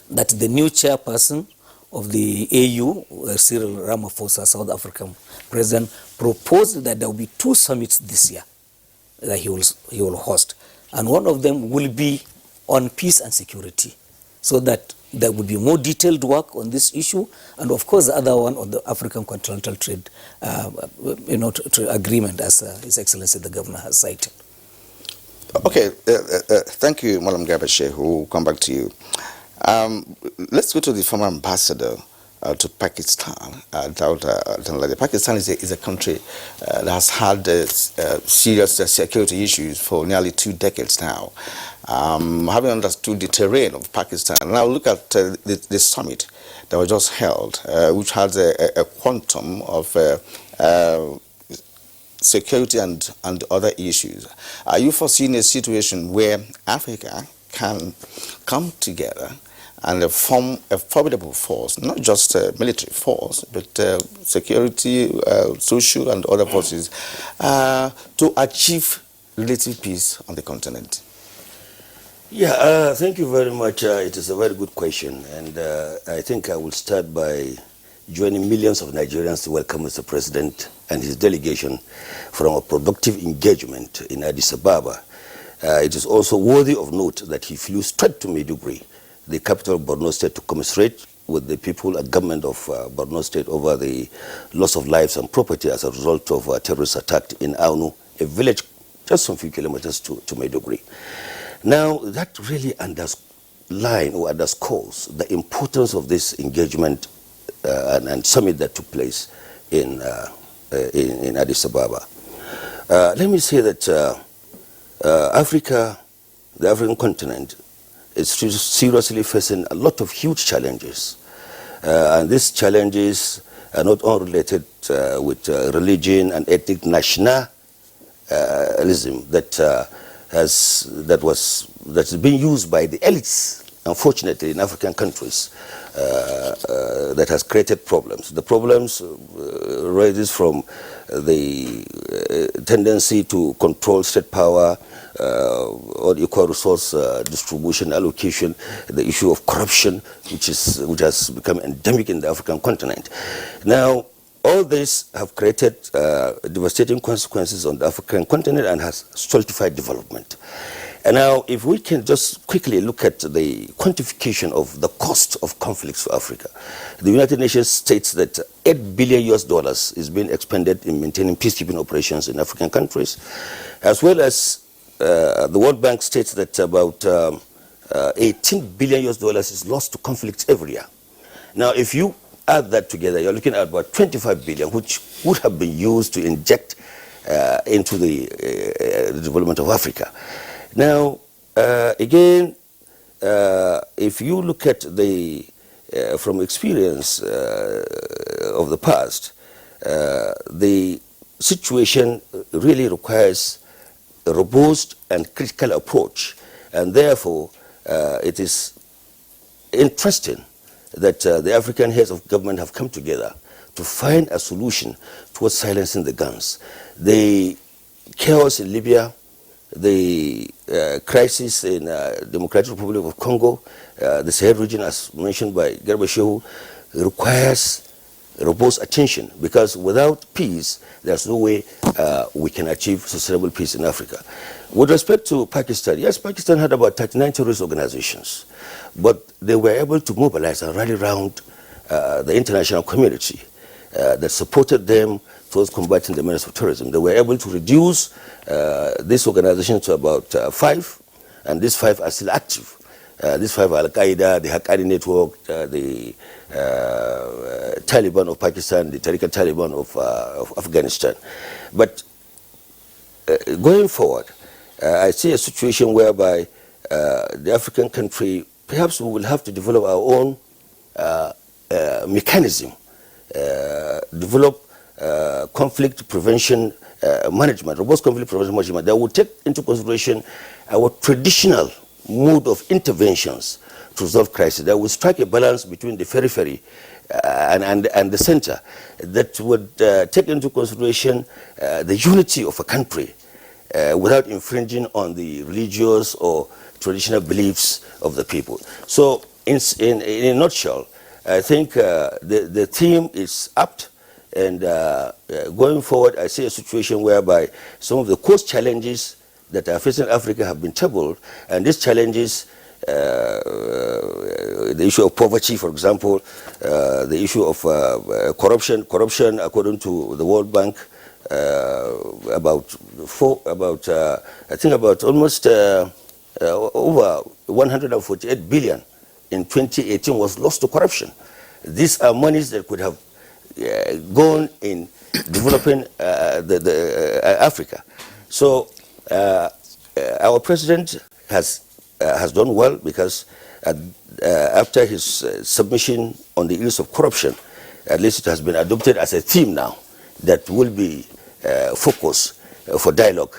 that the new chairperson of the AU, Cyril Ramaphosa, South African president, proposed that there will be 2 summits this year that he will host. And one of them will be on peace and security, so that there will be more detailed work on this issue, and of course the other one on the African Continental Trade Agreement, as His Excellency the Governor has cited. Okay, thank you, Malam Garba Shehu. We'll come back to you. Let's go to the former ambassador, to Pakistan. Pakistan is a country that has had serious security issues for nearly 2 decades now. Having understood the terrain of Pakistan, now look at the summit that was just held, which has a quantum of security and other issues. Are you foreseeing a situation where Africa can come together and form a formidable force, not just a military force, but security, social and other forces, to achieve relative peace on the continent? Yeah, thank you very much. It is a very good question, and I think I will start by joining millions of Nigerians to welcome Mr. President and his delegation from a productive engagement in Addis Ababa. It is also worthy of note that he flew straight to Maiduguri, the capital of Borno State, to commiserate with the people and government of Borno State over the loss of lives and property as a result of a terrorist attack in Aunu, a village just some few kilometers to Maiduguri. Now, that really underscores the importance of this engagement and summit that took place in Addis Ababa. Let me say that Africa, the African continent, is seriously facing a lot of huge challenges. And these challenges are not all related with religion and ethnic nationalism that's being used by the elites, unfortunately, in African countries, that has created problems. The problems arises from the tendency to control state power, or equal resource distribution, allocation, the issue of corruption, which has become endemic in the African continent. Now, all this have created devastating consequences on the African continent and has stultified development. And now, if we can just quickly look at the quantification of the cost of conflicts for Africa, the United Nations states that $8 billion is being expended in maintaining peacekeeping operations in African countries, as well as the World Bank states that about $18 billion is lost to conflicts every year. Now, if you add that together, you're looking at about 25 billion, which would have been used to inject into the development of Africa. Now, again, if you look at the, from experience of the past, the situation really requires a robust and critical approach, and therefore it is interesting that the African heads of government have come together to find a solution towards silencing the guns. The chaos in Libya, the crisis in Democratic Republic of Congo, the Sahel region, as mentioned by Garba Shehu, requires robust attention, because without peace, there's no way we can achieve sustainable peace in Africa. With respect to Pakistan, yes, Pakistan had about 39 terrorist organizations, but they were able to mobilize and rally around the international community that supported them towards combating the menace of terrorism. They were able to reduce this organization to about 5, and these 5 are still active. These 5 are Al-Qaeda, the Haqqani network, the Taliban of Pakistan, the Tariqa Taliban of Afghanistan. But going forward, I see a situation whereby the African country, perhaps we will have to develop our own mechanism, develop conflict prevention management, robust conflict prevention management that will take into consideration our traditional mode of interventions to resolve crisis, that will strike a balance between the periphery and the center, that would take into consideration the unity of a country without infringing on the religious or traditional beliefs of the people. So in a nutshell, I think the theme is apt, and going forward, I see a situation whereby some of the core challenges that are facing Africa have been tabled, and these challenges, the issue of poverty, for example, the issue of corruption, according to the World Bank, I think about almost over 148 billion in 2018 was lost to corruption. These are monies that could have gone in developing Africa. So our president has done well, because after his submission on the issues of corruption, at least it has been adopted as a theme now that will be focus for dialogue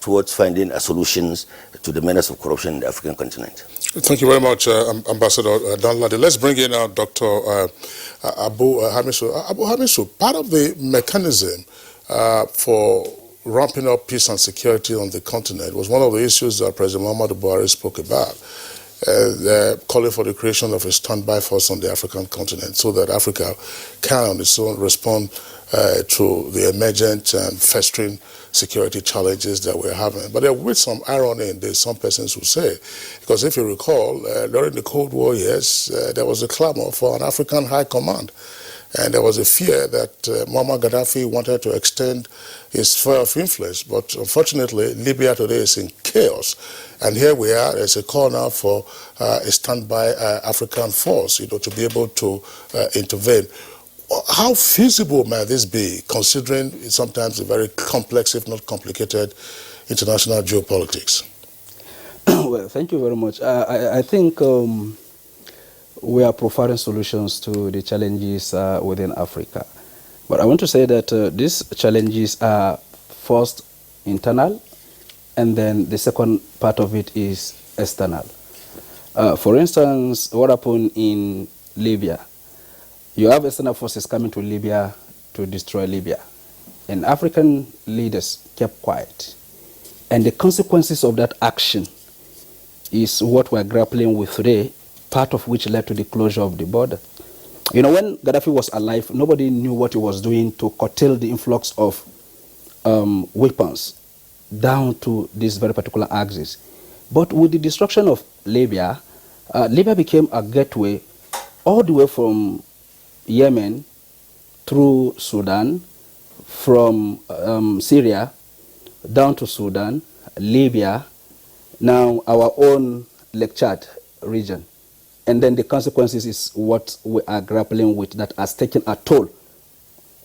towards finding solutions to the menace of corruption in the African continent. Thank you very much, Ambassador Danladi. Let's bring in now Dr. Abu Hamisu. Abu Hamisu, part of the mechanism for ramping up peace and security on the continent was one of the issues that President Muhammadu Buhari spoke about, calling for the creation of a standby force on the African continent so that Africa can on its own respond to the emergent and festering security challenges that we're having. But there with some irony in this, some persons will say, because if you recall, during the Cold War years, there was a clamor for an African high command. And there was a fear that Muammar Gaddafi wanted to extend his sphere of influence. But unfortunately, Libya today is in chaos. And here we are, there's a call now for a standby African force, to be able to intervene. How feasible may this be, considering sometimes a very complex, if not complicated, international geopolitics? Well, thank you very much. I think we are providing solutions to the challenges within Africa. But I want to say that these challenges are first internal, and then the second part of it is external. For instance, what happened in Libya? You have external forces coming to Libya to destroy Libya. And African leaders kept quiet. And the consequences of that action is what we're grappling with today, part of which led to the closure of the border. When Gaddafi was alive, nobody knew what he was doing to curtail the influx of weapons down to this very particular axis. But with the destruction of Libya, Libya became a gateway all the way from Yemen through Sudan, from Syria down to Sudan, Libya, now our own Lake Chad region. And then the consequences is what we are grappling with that has taken a toll,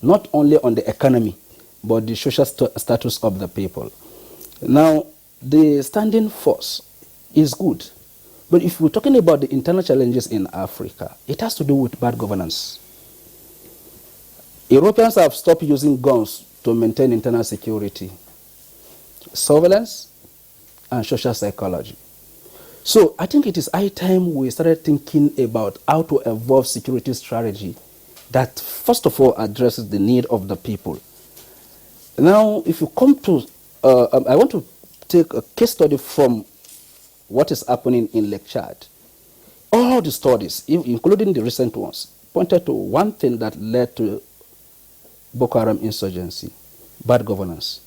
not only on the economy, but the social status of the people. Now, the standing force is good. But if we're talking about the internal challenges in Africa, it has to do with bad governance. Europeans have stopped using guns to maintain internal security, surveillance, and social psychology. So I think it is high time we started thinking about how to evolve security strategy that first of all addresses the need of the people. Now, if you come to, I want to take a case study from what is happening in Lake Chad. All the studies, including the recent ones, pointed to one thing that led to Boko Haram insurgency: bad governance.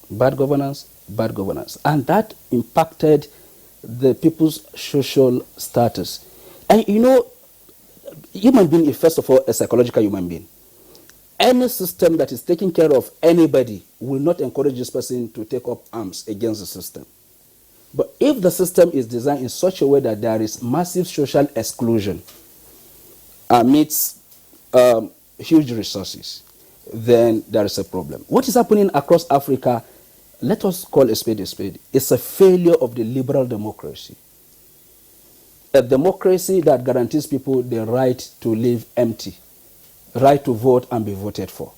Bad governance, bad governance. And that impacted the people's social status. And human being is first of all a psychological human being. Any system that is taking care of anybody will not encourage this person to take up arms against the system. But if the system is designed in such a way that there is massive social exclusion amidst huge resources, then there is a problem. What is happening across Africa, let us call a spade, it's a failure of the liberal democracy. A democracy that guarantees people the right to live empty, right to vote and be voted for.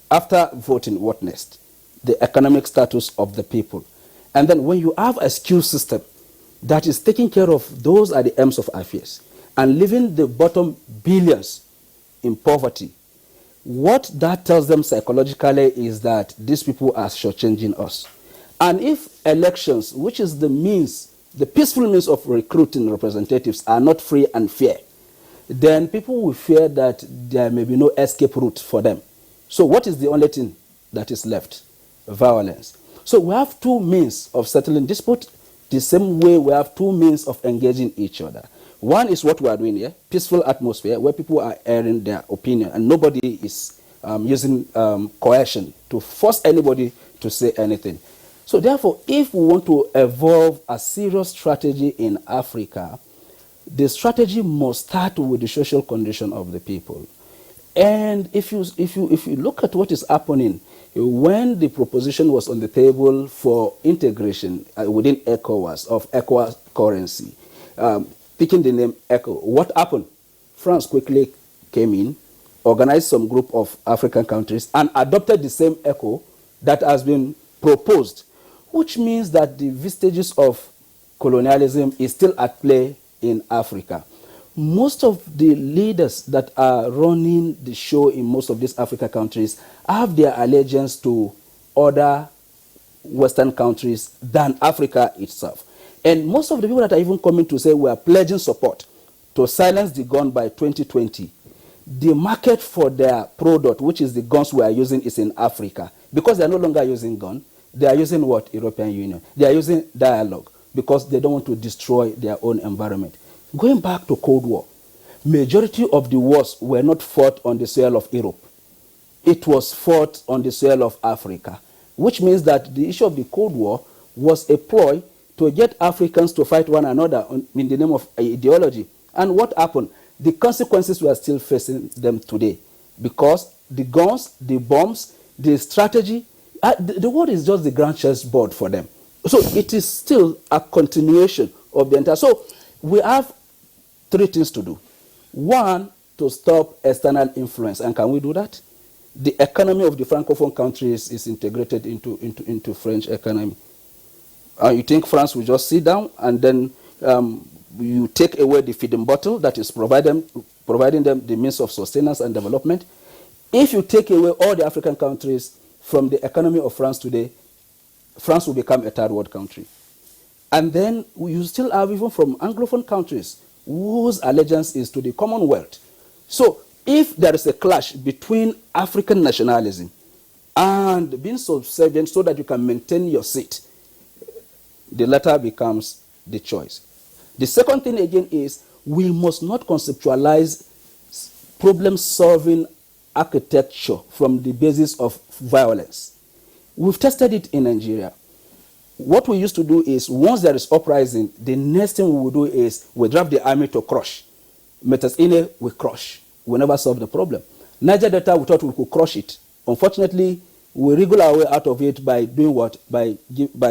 After voting, what next? The economic status of the people. And then when you have a skill system that is taking care of those at the ends of affairs and leaving the bottom billions in poverty, what that tells them psychologically is that these people are shortchanging us. And if elections, which is the means, the peaceful means of recruiting representatives, are not free and fair, then people will fear that there may be no escape route for them. So what is the only thing that is left? Violence. So we have two means of settling dispute, the same way we have two means of engaging each other. One is what we are doing here, peaceful atmosphere, where people are airing their opinion, and nobody is using coercion to force anybody to say anything. So therefore, if we want to evolve a serious strategy in Africa, The strategy must start with the social condition of the people. And if you look at what is happening, when the proposition was on the table for integration within ECOWAS of ECOWAS currency, picking the name ECO, what happened? France quickly came in, organized some group of African countries, and adopted the same ECO that has been proposed, which means that the vestiges of colonialism is still at play in Africa. Most of the leaders that are running the show in most of these African countries have their allegiance to other Western countries than Africa itself. And most of the people that are even coming to say we are pledging support to silence the gun by 2020, the market for their product, which is the guns we are using, is in Africa. Because they are no longer using gun, they are using what? European Union. They are using dialogue because they don't want to destroy their own environment. Going back to Cold War, majority of the wars were not fought on the soil of Europe. It was fought on the soil of Africa, which means that the issue of the Cold War was a ploy to get Africans to fight one another in the name of ideology. And what happened? The consequences we are still facing them today because the guns, the bombs, the strategy, the world is just the grand chessboard for them. So it is still a continuation of the entire. So we have three things to do. One, to stop external influence. And can we do that? The economy of the Francophone countries is integrated into French economy. You think France will just sit down and then you take away the feeding bottle that is providing them the means of sustenance and development? If you take away all the African countries from the economy of France today, France will become a third world country. And then you still have even from Anglophone countries whose allegiance is to the Commonwealth. So if there is a clash between African nationalism and being subservient so that you can maintain your seat, the latter becomes the choice. The second thing again is we must not conceptualize problem-solving architecture from the basis of violence. We've tested it in Nigeria. What we used to do is once there is uprising, the next thing we will do is we draft the army to crush. Metasine, we crush. We never solve the problem. Niger Delta, we thought we could crush it. Unfortunately, we wriggle our way out of it by doing what? By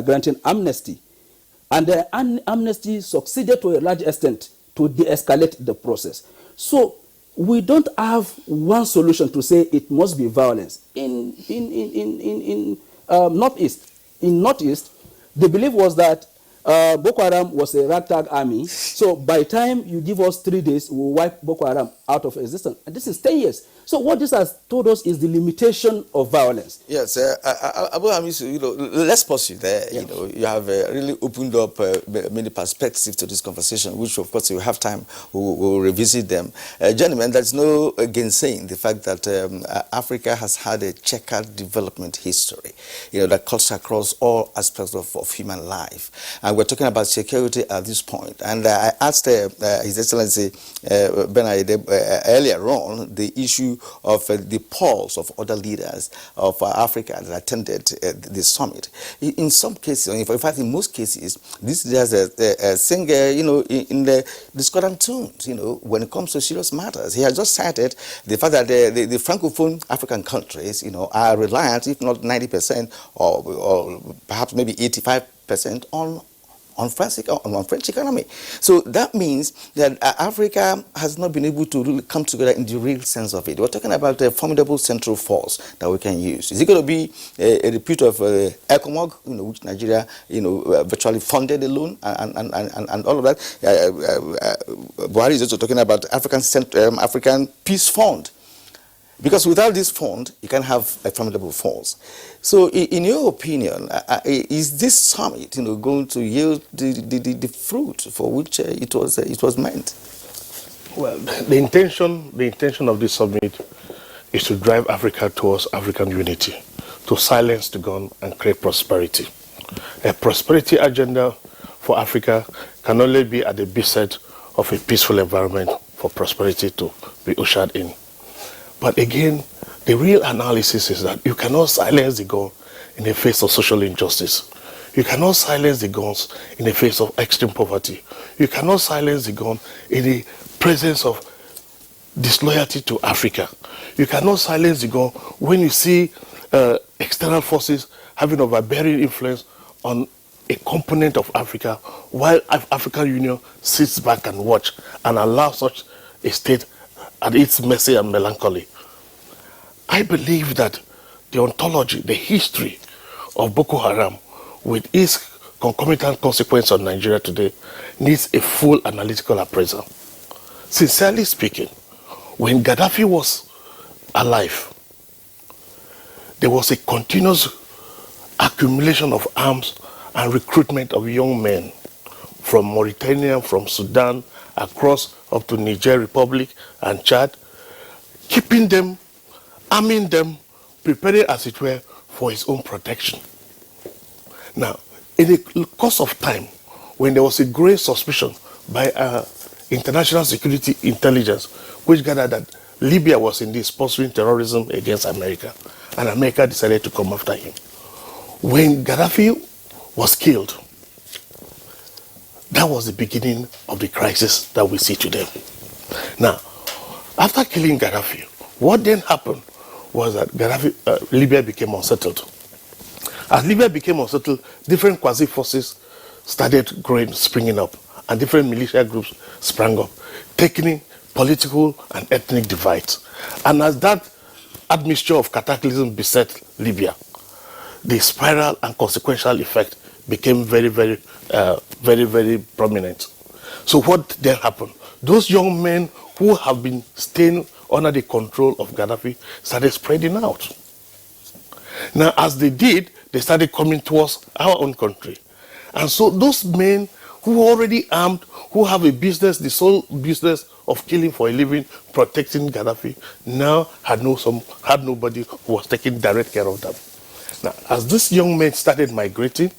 granting amnesty. And the amnesty succeeded to a large extent to de-escalate the process. So we don't have one solution to say it must be violence. In Northeast, the belief was that Boko Haram was a ragtag army. So by the time you give us 3 days, we'll wipe Boko Haram out of existence. And this is 10 years. So what this has told us is the limitation of violence. Yes, Abu Hamisu, let's pause you there. Yes. You have really opened up many perspectives to this conversation, which of course you have time, we'll revisit them. Gentlemen, there's no gainsaying the fact that Africa has had a checkered development history, that cuts across all aspects of human life. And we're talking about security at this point. And I asked His Excellency Bernard earlier on the issue of the pulse of other leaders of Africa that attended the summit. In some cases, in fact, in most cases, these leaders sing, in the discordant tunes, when it comes to serious matters. He has just cited the fact that the Francophone African countries, are reliant, if not 90%, or perhaps maybe 85% on French economy. So that means that Africa has not been able to really come together in the real sense of it. We're talking about a formidable central force that we can use. Is it going to be a repeat of ECOMOG, which Nigeria, virtually funded alone and all of that? Buhari is also talking about African Peace Fund. Because without this fund, you can have a formidable force. So, in your opinion, is this summit, going to yield the fruit for which it was meant? Well, the intention of this summit is to drive Africa towards African unity, to silence the gun and create prosperity. A prosperity agenda for Africa can only be at the beset of a peaceful environment for prosperity to be ushered in. But again, the real analysis is that you cannot silence the gun in the face of social injustice. You cannot silence the guns in the face of extreme poverty. You cannot silence the gun in the presence of disloyalty to Africa. You cannot silence the gun when you see external forces having overbearing influence on a component of Africa, while African Union sits back and watch and allows such a state at its mercy and melancholy. I believe that the ontology, the history of Boko Haram, with its concomitant consequence on Nigeria today, needs a full analytical appraisal. Sincerely speaking, when Gaddafi was alive, there was a continuous accumulation of arms and recruitment of young men from Mauritania, from Sudan, across up to Niger Republic and Chad, keeping them, arming them, preparing, as it were, for his own protection. Now, in the course of time, when there was a growing suspicion by international security intelligence, which gathered that Libya was indeed sponsoring terrorism against America, and America decided to come after him. When Gaddafi was killed, that was the beginning of the crisis that we see today. Now, after killing Gaddafi, what then happened was that Libya became unsettled. As Libya became unsettled, different quasi-forces started springing up, and different militia groups sprang up, taking political and ethnic divides. And as that admixture of cataclysm beset Libya, the spiral and consequential effect became very, very prominent. So what then happened? Those young men who have been staying under the control of Gaddafi started spreading out. Now, as they did, they started coming towards our own country. And so those men who are already armed, who have a business, the sole business of killing for a living, protecting Gaddafi, now had nobody who was taking direct care of them. Now, as these young men started migrating,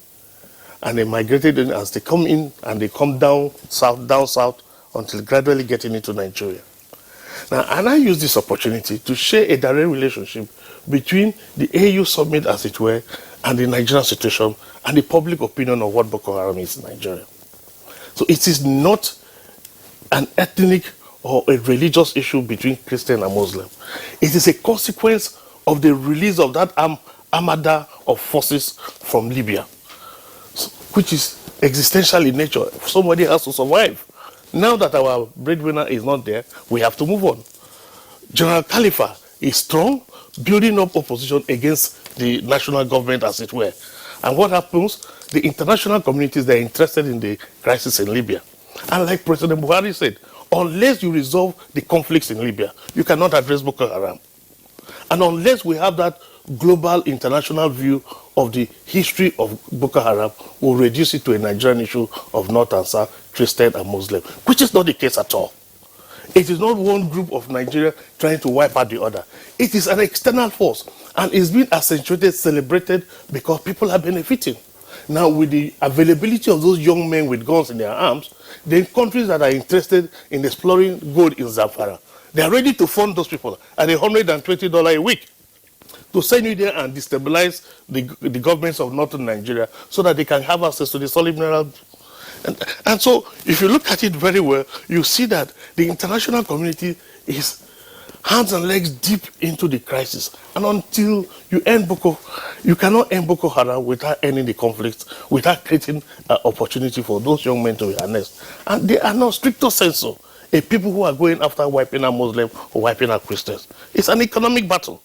and they migrated in, as they come in and they come down south, until gradually getting into Nigeria. Now, and I use this opportunity to share a direct relationship between the AU summit, as it were, and the Nigerian situation, and the public opinion of what Boko Haram is in Nigeria. So it is not an ethnic or a religious issue between Christian and Muslim. It is a consequence of the release of that armada of forces from Libya, which is existential in nature. Somebody has to survive. Now that our breadwinner is not there, we have to move on. General Khalifa is strong, building up opposition against the national government, as it were. And what happens? The international communities, they're interested in the crisis in Libya. And like President Buhari said, unless you resolve the conflicts in Libya, you cannot address Boko Haram. And unless we have that global international view of the history of Boko Haram, we'll reduce it to a Nigerian issue of North and South, Christian and Muslim, which is not the case at all. It is not one group of Nigeria trying to wipe out the other. It is an external force, and it's been accentuated, celebrated, because people are benefiting. Now, with the availability of those young men with guns in their arms, the countries that are interested in exploring gold in Zamfara, they are ready to fund those people at $120 a week to send you there and destabilize the governments of northern Nigeria so that they can have access to the solid mineral. And so, if you look at it very well, you see that the international community is hands and legs deep into the crisis. And until you end you cannot end Boko Haram without ending the conflict, without creating an opportunity for those young men to be harnessed. And they are not stricto sensu a people who are going after wiping out Muslims or wiping out Christians. It's an economic battle.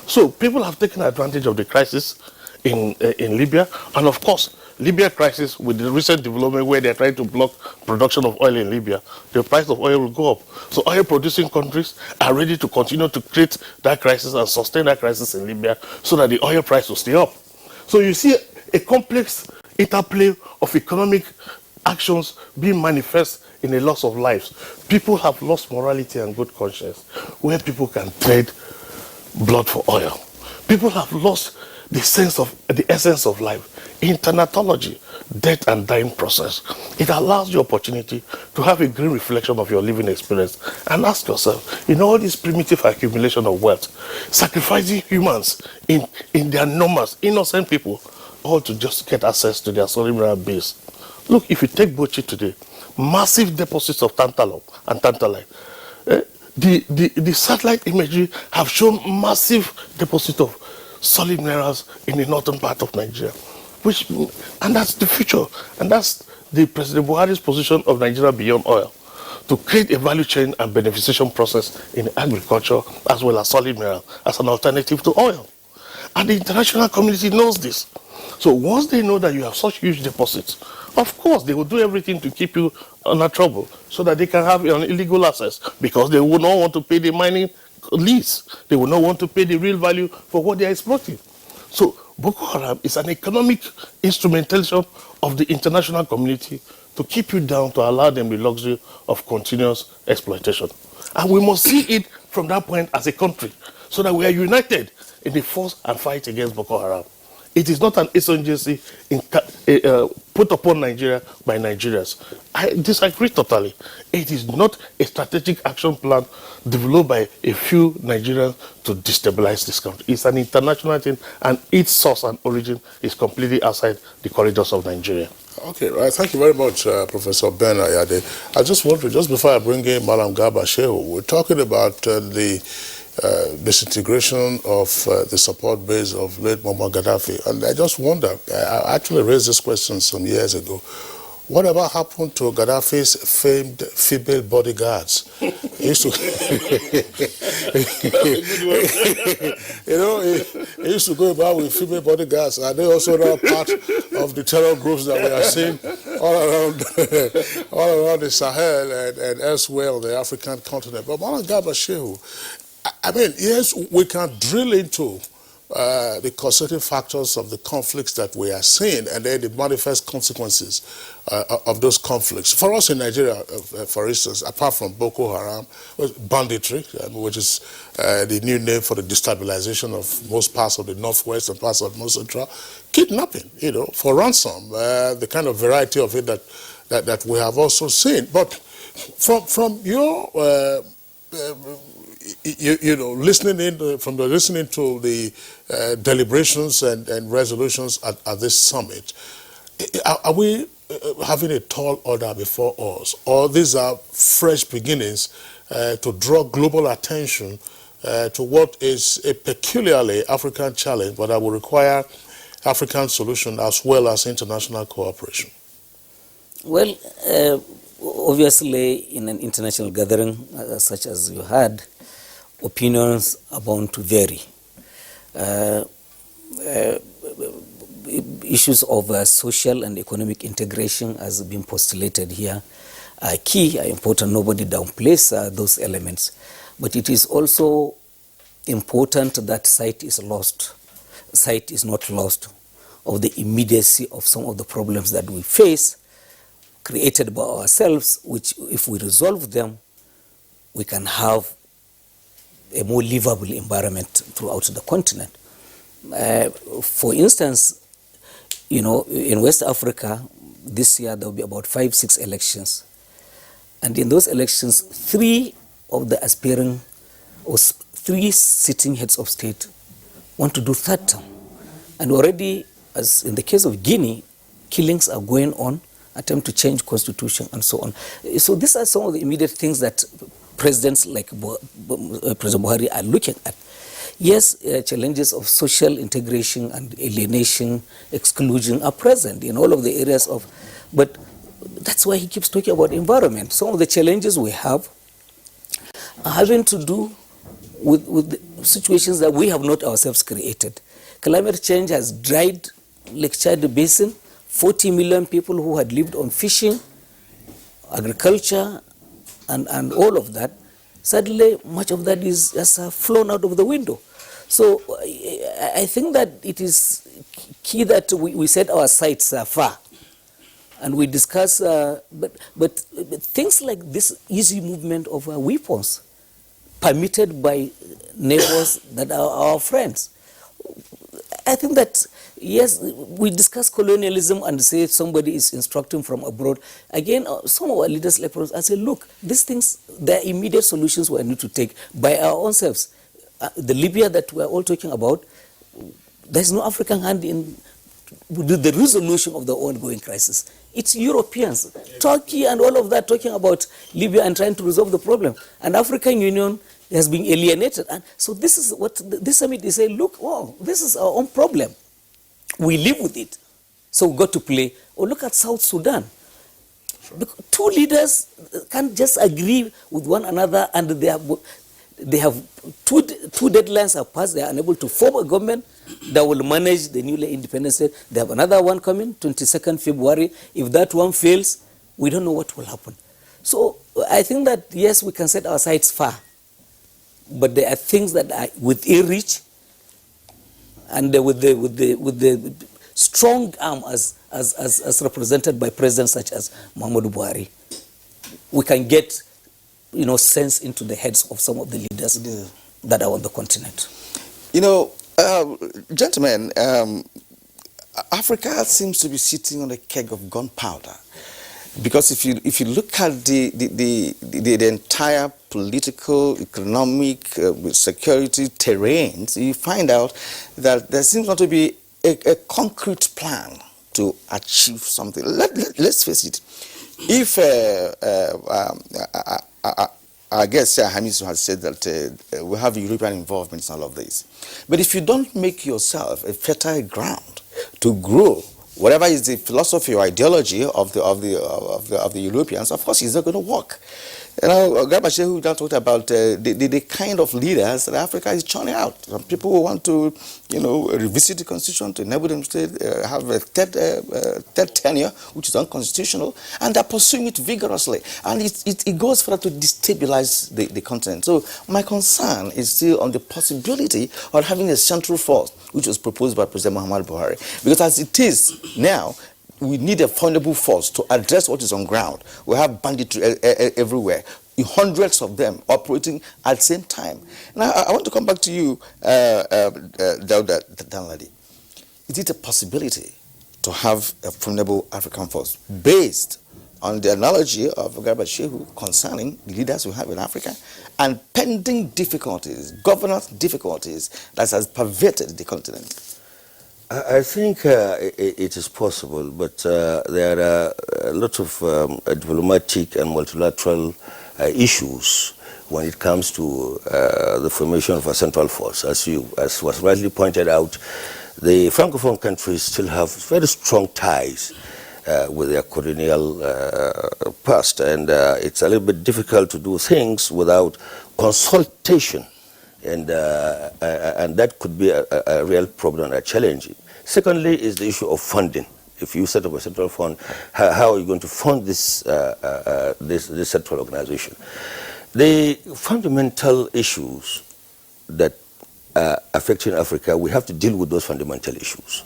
So people have taken advantage of the crisis in Libya, and of course, Libya crisis with the recent development where they're trying to block production of oil in Libya, the price of oil will go up. So oil producing countries are ready to continue to create that crisis and sustain that crisis in Libya so that the oil price will stay up. So you see a complex interplay of economic actions being manifest in a loss of lives. People have lost morality and good conscience where people can trade blood for oil. People have lost the sense of the essence of life in thanatology, death and dying process. It allows you opportunity to have a green reflection of your living experience and ask yourself, in all this primitive accumulation of wealth, sacrificing humans in their numbers, innocent people, all to just get access to their solid mineral base. Look, if you take Bochi today, massive deposits of tantalum and tantalite. The satellite imagery have shown massive deposit of solid minerals in the northern part of Nigeria, and that's the future, and that's the President Buhari's position of Nigeria beyond oil, to create a value chain and beneficiation process in agriculture as well as solid mineral as an alternative to oil. And the international community knows this. So once they know that you have such huge deposits, of course they will do everything to keep you under trouble so that they can have an illegal access, because they will not want to pay the mining lease. They will not want to pay the real value for what they are exploiting. So Boko Haram is an economic instrumentation of the international community to keep you down, to allow them the luxury of continuous exploitation. And we must see it from that point as a country, so that we are united in the force and fight against Boko Haram. It is not an insurgency put upon Nigeria by Nigerians. I disagree totally. It is not a strategic action plan developed by a few Nigerians to destabilize this country. It's an international thing, and its source and origin is completely outside the corridors of Nigeria. Okay, right. Thank you very much, Professor Ben Ayade. I just want to, just before I bring in Malam Garba Shehu, we're talking about the disintegration of the support base of late Muammar Gaddafi. And I just wonder, I actually raised this question some years ago, whatever happened to Gaddafi's famed female bodyguards? He used to, he used to go about with female bodyguards. Are they also now part of the terror groups that we are seeing all around the Sahel and elsewhere on the African continent? But Malam Garba Shehu, I mean, yes, we can drill into the constitutive factors of the conflicts that we are seeing, and then the manifest consequences of those conflicts. For us in Nigeria, for instance, apart from Boko Haram, banditry, which is the new name for the destabilization of most parts of the northwest and parts of north central, kidnapping, for ransom, the kind of variety of it that we have also seen. But from your listening to the deliberations and resolutions at this summit, are we having a tall order before us, or these are fresh beginnings to draw global attention to what is a peculiarly African challenge, but that will require African solution as well as international cooperation? Well, obviously, in an international gathering such as you had, opinions are bound to vary. Issues of social and economic integration, as been postulated here, are key, are important. Nobody downplays those elements. But it is also important that sight is not lost of the immediacy of some of the problems that we face, created by ourselves, which if we resolve them, we can have a more livable environment throughout the continent. For instance, in West Africa, this year there will be about 5-6 elections. And in those elections, 3 sitting heads of state want to do third term. And already, as in the case of Guinea, killings are going on, attempt to change constitution and so on. So these are some of the immediate things that presidents like President Buhari are looking at. Yes, challenges of social integration and alienation, exclusion are present in all of the areas of, but that's why he keeps talking about environment. Some of the challenges we have are having to do with the situations that we have not ourselves created. Climate change has dried Lake Chad Basin. 40 million people who had lived on fishing, agriculture, and all of that, suddenly much of that is just flown out of the window. So I think that it is key that we set our sights far, and we discuss, but things like this easy movement of weapons permitted by neighbors that are our friends. I think that, yes, we discuss colonialism and say if somebody is instructing from abroad. Again, some of our leaders like us, I say, look, these things, there are immediate solutions we need to take by our own selves. The Libya that we're all talking about, there's no African hand in the resolution of the ongoing crisis. It's Europeans, Turkey and all of that talking about Libya and trying to resolve the problem. And African Union has been alienated. And so this is what this summit is saying, look, wow, this is our own problem. We live with it. So we've got to play. Or look at South Sudan. Sure. Two leaders can't just agree with one another, and they have two deadlines have passed. They are unable to form a government that will manage the newly independent state. They have another one coming, 22nd February. If that one fails, we don't know what will happen. So I think that, yes, we can set our sights far, but there are things that are within reach, and with the strong arm as represented by presidents such as Muhammadu Buhari, we can get sense into the heads of some of the leaders that are on the continent. Gentlemen, Africa seems to be sitting on a keg of gunpowder, because if you look at the entire political, economic, security terrains, you find out that there seems not to be a concrete plan to achieve something. Let's face it. If I guess Hamisu has said that we have European involvement in all of this, but if you don't make yourself a fertile ground to grow, whatever is the philosophy or ideology of the Europeans, of course, it's not going to work. Garba Shehu talked about the kind of leaders that Africa is churning out. Some people who want to, revisit the constitution to enable them to have a third tenure, which is unconstitutional, and they're pursuing it vigorously. And it goes further to destabilize the continent. So my concern is still on the possibility of having a central force, which was proposed by President Muhammadu Buhari. Because as it is now, we need a formidable force to address what is on ground. We have banditry everywhere, hundreds of them operating at the same time. Now, I want to come back to you, Dauda Danladi. Is it a possibility to have a formidable African force based on the analogy of Garba Shehu concerning the leaders we have in Africa and pending difficulties, governance difficulties that has pervaded the continent? I think it is possible, but there are a lot of diplomatic and multilateral issues when it comes to the formation of a central force. As was rightly pointed out, the Francophone countries still have very strong ties with their colonial past, and it's a little bit difficult to do things without consultation. And that could be a real problem, a challenge. Secondly is the issue of funding. If you set up a central fund, how are you going to fund this central organization? The fundamental issues that are affecting Africa, we have to deal with those fundamental issues.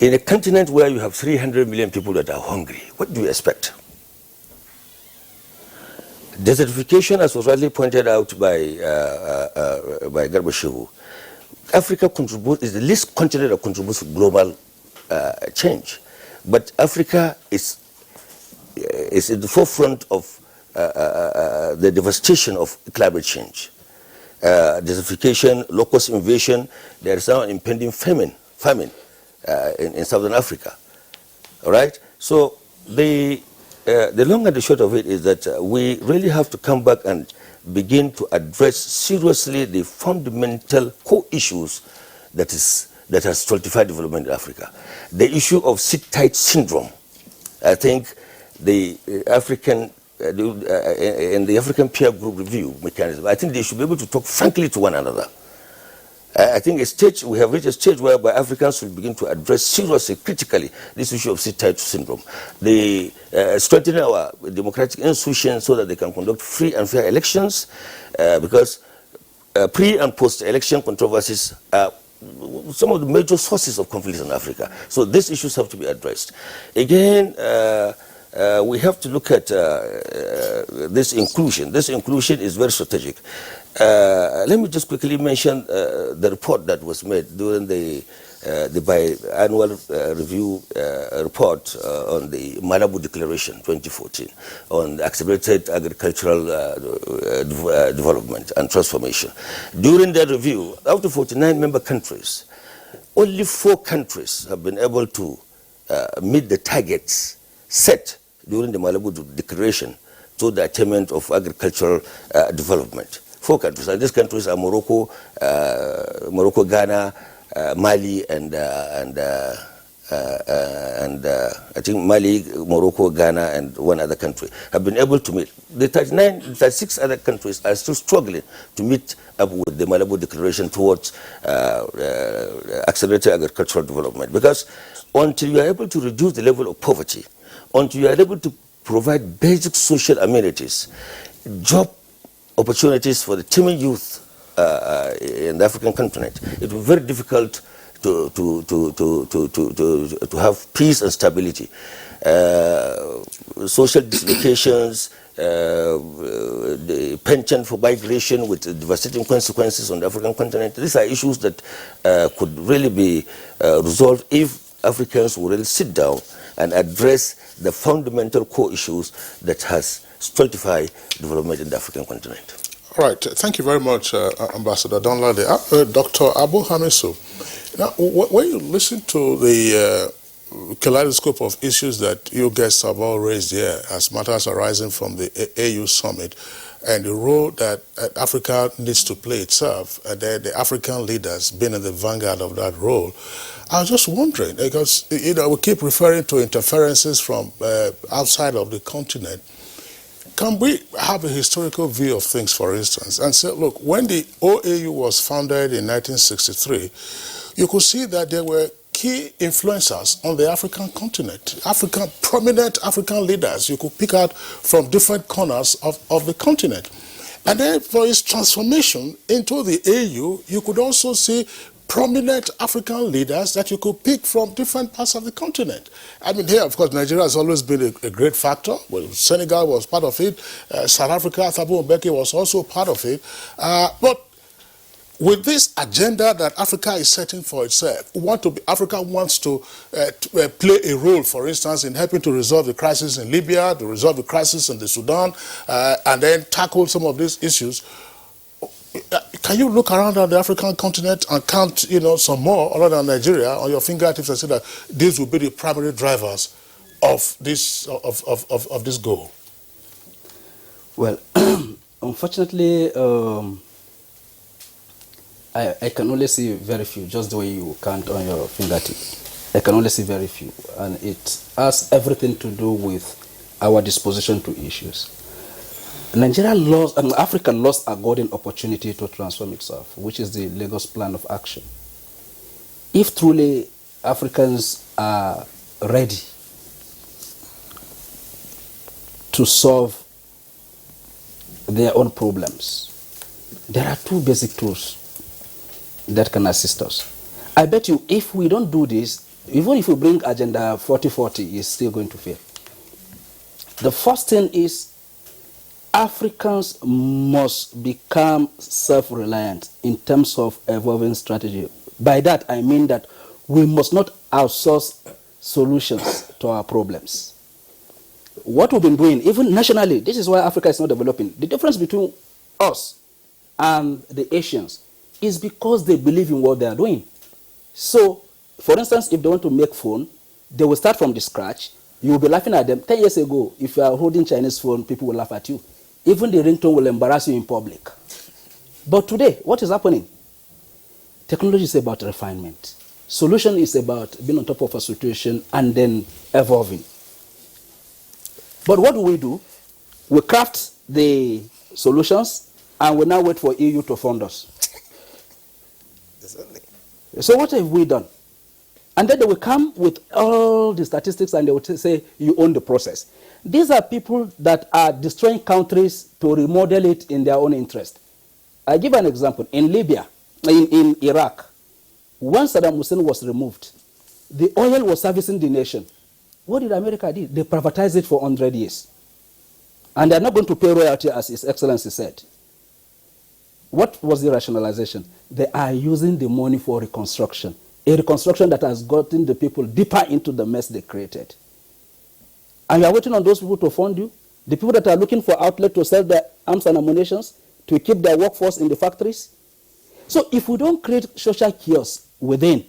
In a continent where you have 300 million people that are hungry, what do you expect? Desertification, as was rightly pointed out by Garba Shehu, Africa is the least continent that contributes to global change. But Africa is in the forefront of the devastation of climate change. Desertification, locust invasion, there is now an impending famine in Southern Africa. All right? So the long and the short of it is that we really have to come back and begin to address seriously the fundamental core issues that has stultified development in Africa. The issue of sit-tight syndrome. I think the African in the African peer group review mechanism, I think they should be able to talk frankly to one another. I think we have reached a stage whereby Africans will begin to address seriously, critically, this issue of sit-tight syndrome. The strengthening our democratic institutions so that they can conduct free and fair elections, because pre- and post-election controversies are some of the major sources of conflicts in Africa. So these issues have to be addressed. Again, we have to look at this inclusion. This inclusion is very strategic. Let me just quickly mention the report that was made during the biannual review report on the Malabo Declaration 2014 on accelerated agricultural development and transformation. During that review, out of 49 member countries, only 4 countries have been able to meet the targets set during the Malabo Declaration to the attainment of agricultural development. 4 countries, and these countries are Morocco, Ghana, Mali, and I think Mali, Morocco, Ghana, and one other country have been able to meet. The 36 other countries are still struggling to meet up with the Malabo Declaration towards accelerated agricultural development. Because until you are able to reduce the level of poverty, until you are able to provide basic social amenities, job opportunities for the teeming youth in the African continent, it will be very difficult to have peace and stability. Social dislocations, the penchant for migration with devastating consequences on the African continent, these are issues that could really be resolved if Africans would really sit down and address the fundamental core issues that has stultified development in the African continent. All right, thank you very much, Ambassador Donlade. Dr. Abu Hamisu, now, when you listen to the kaleidoscope of issues that you guests have all raised here as matters arising from the AU summit and the role that Africa needs to play itself, and the African leaders being in the vanguard of that role, I was just wondering, because we keep referring to interferences from outside of the continent. Can we have a historical view of things, for instance, and say, look, when the OAU was founded in 1963, you could see that there were key influencers on the African continent, prominent African leaders you could pick out from different corners of the continent. And then for its transformation into the AU, you could also see prominent African leaders that you could pick from different parts of the continent. I mean, here, of course, Nigeria has always been a great factor. Well, Senegal was part of it. South Africa, Thabo Mbeki was also part of it. But with this agenda that Africa is setting for itself, Africa wants to play a role, for instance, in helping to resolve the crisis in Libya, to resolve the crisis in the Sudan, and then tackle some of these issues. Can you look around at the African continent and count, some more other than Nigeria on your fingertips and say that these will be the primary drivers of this of this goal? Well, unfortunately, I can only see very few, just the way you count on your fingertips. I can only see very few, and it has everything to do with our disposition to issues. Africa lost a golden opportunity to transform itself, which is the Lagos Plan of Action. If truly Africans are ready to solve their own problems, there are 2 basic tools that can assist us. I bet you if we don't do this, even if we bring Agenda 4040, it's still going to fail. The first thing is Africans must become self-reliant in terms of evolving strategy. By that, I mean that we must not outsource solutions to our problems. What we've been doing, even nationally, this is why Africa is not developing. The difference between us and the Asians is because they believe in what they are doing. So, for instance, if they want to make phone, they will start from the scratch. You will be laughing at them. 10 years ago, if you are holding Chinese phone, people will laugh at you. Even the ringtone will embarrass you in public. But today, what is happening? Technology is about refinement. Solution is about being on top of a situation and then evolving. But what do? We craft the solutions and we now wait for EU to fund us. So what have we done? And then they will come with all the statistics and they will say, you own the process. These are people that are destroying countries to remodel it in their own interest. I give an example. In Libya, in Iraq, when Saddam Hussein was removed, the oil was servicing the nation. What did America do? They privatized it for 100 years. And they're not going to pay royalty, as His Excellency said. What was the rationalization? They are using the money for reconstruction. A reconstruction that has gotten the people deeper into the mess they created. And you are waiting on those people to fund you? The people that are looking for outlet to sell their arms and ammunition, to keep their workforce in the factories? So if we don't create social chaos within,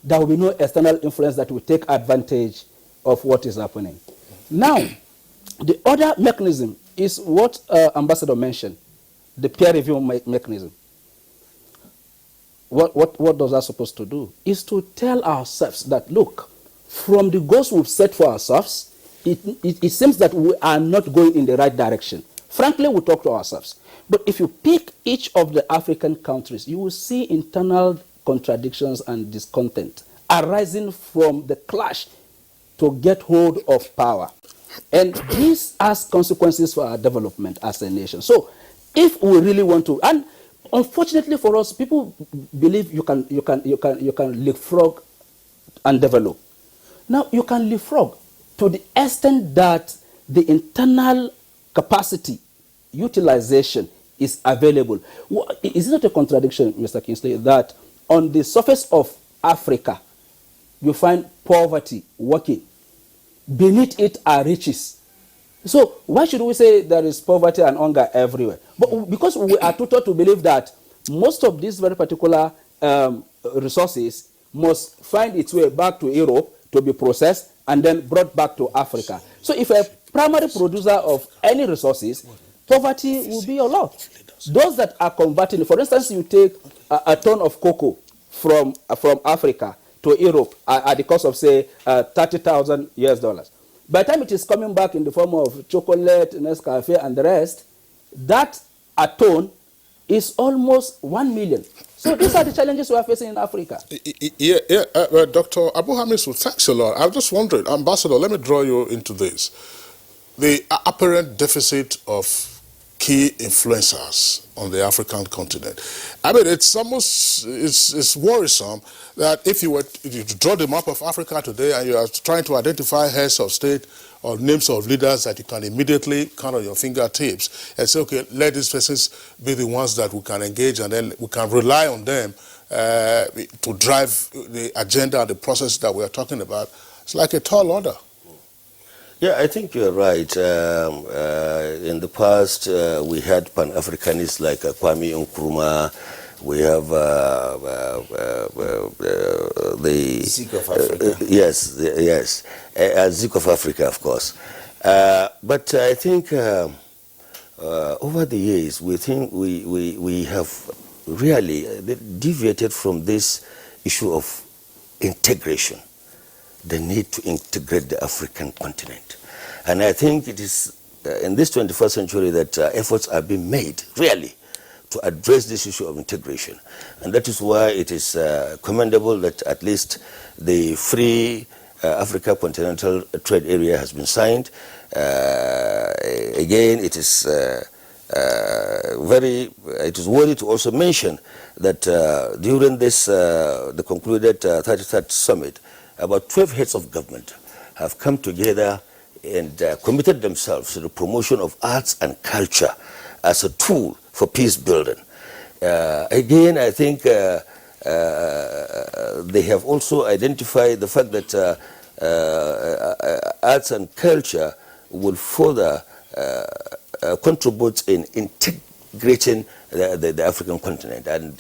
there will be no external influence that will take advantage of what is happening. Now, the other mechanism is what Ambassador mentioned, the peer review mechanism. What does that supposed to do? Is to tell ourselves that, look, from the goals we've set for ourselves, it seems that we are not going in the right direction. Frankly, we talk to ourselves. But if you pick each of the African countries, you will see internal contradictions and discontent arising from the clash to get hold of power. And this has consequences for our development as a nation. So if we really want to, and unfortunately for us, people believe you can leapfrog and develop. Now, you can leapfrog to the extent that the internal capacity utilization is available. Is it not a contradiction, Mr. Kingsley, that on the surface of Africa, you find poverty working? Beneath it are riches. So why should we say there is poverty and hunger everywhere? But because we are taught to believe that most of these very particular resources must find its way back to Europe to be processed and then brought back to Africa. So if a primary producer of any resources, poverty will be a lot. Those that are converting, for instance, you take a ton of cocoa from Africa to Europe at the cost of, say, $30,000 US. By the time it is coming back in the form of chocolate, Nescafe, and the rest, that a ton is almost 1 million. So these are the challenges we are facing in Africa. Dr. Abu Hamisu, thanks a lot. I'm just wondering, Ambassador, let me draw you into this. The apparent deficit of key influencers on the African continent. I mean, it's almost, it's worrisome that if you were to draw the map of Africa today and you are trying to identify heads of state or names of leaders that you can immediately count on your fingertips and say, okay, let these persons be the ones that we can engage, and then we can rely on them to drive the agenda and the process that we are talking about. It's like a tall order. Yeah, I think you're right. In the past, we had Pan-Africanists like Kwame Nkrumah. We have the Zik of Africa. Yes, Zik of Africa, of course. But I think over the years, we think we have really deviated from this issue of integration, the need to integrate the African continent. And I think it is in this 21st century that efforts are being made, really, to address this issue of integration. And that is why it is commendable that at least the Free Africa Continental Trade Area has been signed. Again, it is it is worthy to also mention that during this, the concluded 33rd summit, about 12 heads of government have come together and committed themselves to the promotion of arts and culture as a tool for peace building. Again, I think they have also identified the fact that arts and culture will further contribute in integrating the African continent and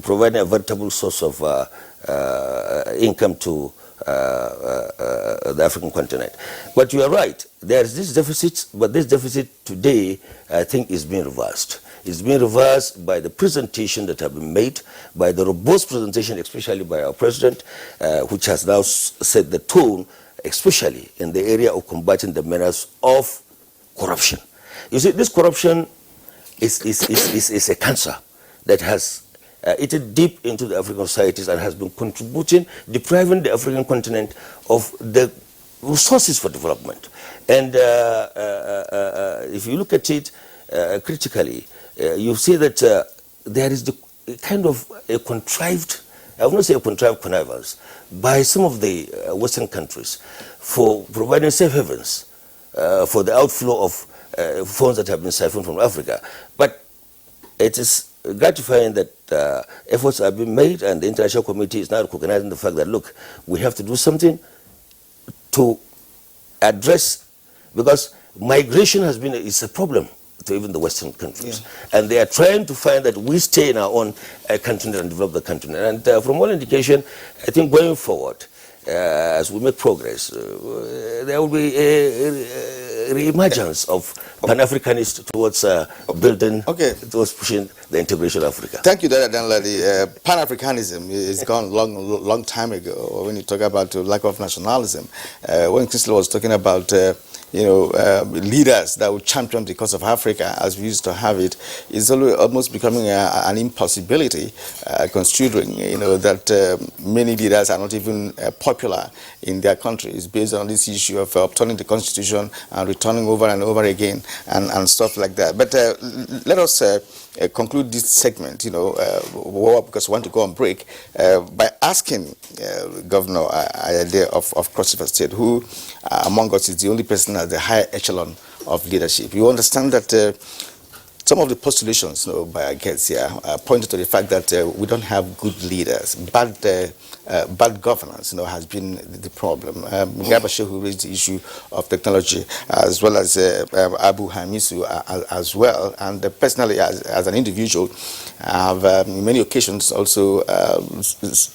providing a veritable source of income to the African continent. But you are right, there is this deficit, but this deficit today, I think, is being reversed. It's being reversed by the presentation that have been made, by the robust presentation, especially by our president, which has now set the tone, especially in the area of combating the menace of corruption. You see, this corruption is a cancer that has eaten deep into the African societies and has been contributing, depriving the African continent of the resources for development. And if you look at it critically, you see that there is the kind of a contrived, I will not say a contrived connivance, by some of the Western countries for providing safe havens for the outflow of funds that have been siphoned from Africa. But it is gratifying that efforts are being made, and the international community is now recognizing the fact that, look, we have to do something to address, because migration has been, it's a problem to even the Western countries. Yeah. And they are trying to find that we stay in our own continent and develop the continent. And from all indication, I think going forward, as we make progress, there will be a re-emergence of Pan-Africanists towards building, towards pushing the integration of Africa. Thank you, Dada Danladi. Pan-Africanism is gone long time ago. When you talk about lack of nationalism, when Christel was talking about leaders that would champion the cause of Africa, as we used to have it, is almost becoming an impossibility, considering that many leaders are not even popular in their countries, based on this issue of upturning the constitution and returning over and over again and stuff like that. But let us conclude this segment, because we want to go on break, by asking Governor Ayade of Cross River State, who among us is the only person at the higher echelon of leadership. You understand that some of the postulations by our guests here pointed to the fact that we don't have good leaders. Bad governance has been the problem. Gabashe, who raised the issue of technology, as well as Abu Hamisu as well. And personally, as an individual, I have on many occasions also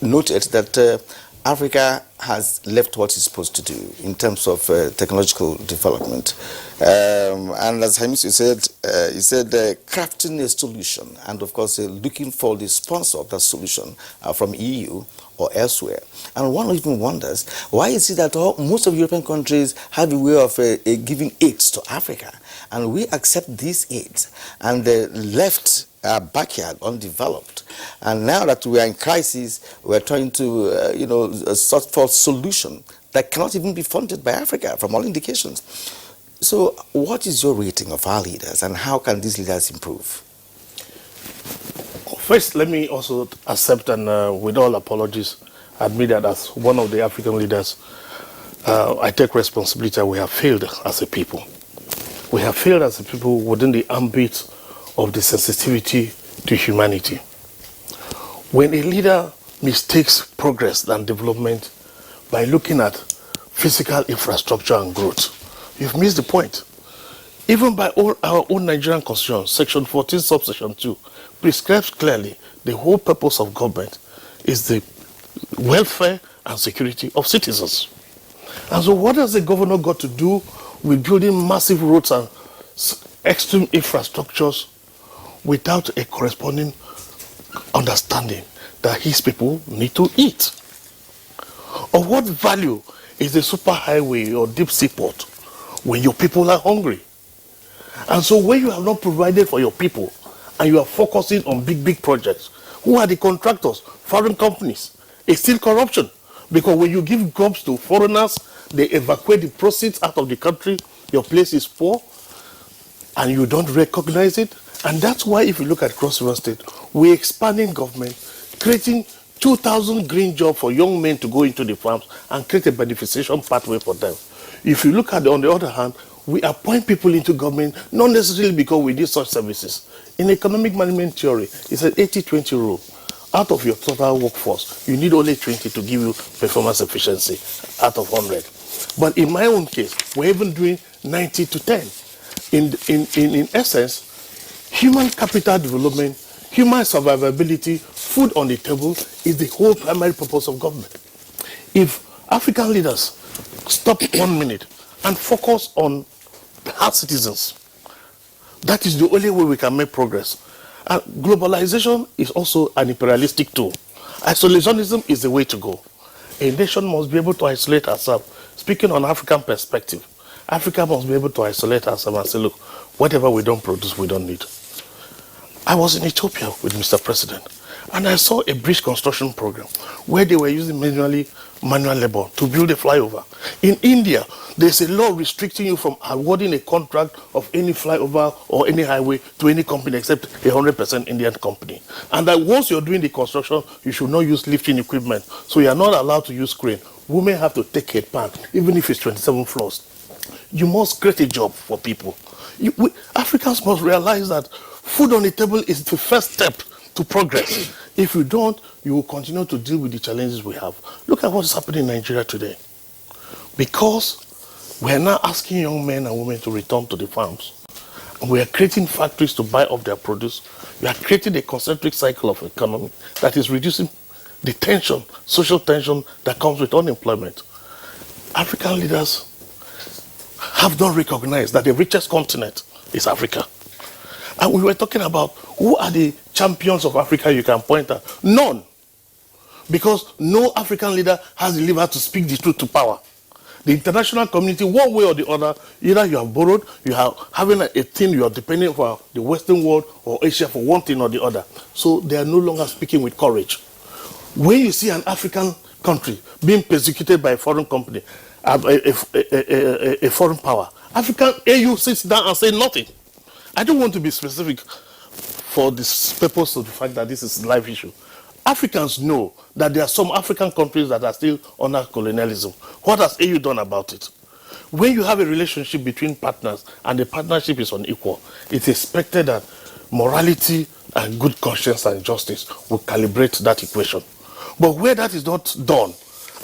noted that Africa has left what it's supposed to do in terms of technological development. And as Hamisu said, he said crafting a solution and, of course, looking for the sponsor of that solution from EU or elsewhere. And one even wonders, why is it that most of European countries have a way of giving aids to Africa, and we accept these aids and left our backyard undeveloped? And now that we are in crisis, we're trying to, sort for solution that cannot even be funded by Africa from all indications. So what is your rating of our leaders, and how can these leaders improve? First, let me also accept and with all apologies, admit that as one of the African leaders, I take responsibility that we have failed as a people. We have failed as a people within the ambit of the sensitivity to humanity. When a leader mistakes progress and development by looking at physical infrastructure and growth, you've missed the point. Even by our own Nigerian constitution, section 14, subsection 2, prescribes clearly the whole purpose of government is the welfare and security of citizens. And so what has the governor got to do with building massive roads and extreme infrastructures without a corresponding understanding that his people need to eat? Of what value is the superhighway or deep sea port when your people are hungry? And so when you have not provided for your people and you are focusing on big projects, who are the contractors? Foreign companies. It's still corruption. Because when you give jobs to foreigners, they evacuate the proceeds out of the country, your place is poor, and you don't recognize it. And that's why if you look at Cross River State, we're expanding government, creating 2,000 green jobs for young men to go into the farms and create a beneficiation pathway for them. If you look at it, on the other hand, we appoint people into government, not necessarily because we need such services. In economic management theory, it's an 80-20 rule. Out of your total workforce, you need only 20 to give you performance efficiency out of 100. But in my own case, we're even doing 90 to 10. In essence, human capital development, human survivability, food on the table is the whole primary purpose of government. If African leaders stop 1 minute and focus on our citizens, that is the only way we can make progress. And globalization is also an imperialistic tool. Isolationism is the way to go. A nation must be able to isolate herself. Speaking on African perspective, Africa must be able to isolate herself and say, look, whatever we don't produce, we don't need. I was in Ethiopia with Mr. President, and I saw a bridge construction program where they were using manual labor to build a flyover. In India, there's a law restricting you from awarding a contract of any flyover or any highway to any company except a 100% Indian company. And that once you're doing the construction, you should not use lifting equipment. So you are not allowed to use crane. Women have to take a pan, even if it's 27 floors. You must create a job for people. Africans must realize that food on the table is the first step to progress. If you don't, you will continue to deal with the challenges we have. Look at what is happening in Nigeria today. Because we are now asking young men and women to return to the farms. And we are creating factories to buy up their produce. We are creating a concentric cycle of economy that is reducing the tension, social tension that comes with unemployment. African leaders have not recognized that the richest continent is Africa. And we were talking about who are the champions of Africa you can point at. None. Because no African leader has the liver to speak the truth to power. The international community, one way or the other, either you have borrowed, you are having a thing you are depending for the Western world or Asia for one thing or the other. So they are no longer speaking with courage. When you see an African country being persecuted by a foreign company, a foreign power, African AU sits down and says nothing. I don't want to be specific for this purpose of the fact that this is a live issue. Africans know that there are some African countries that are still under colonialism. What has AU done about it? When you have a relationship between partners and the partnership is unequal, it's expected that morality and good conscience and justice will calibrate that equation. But where that is not done,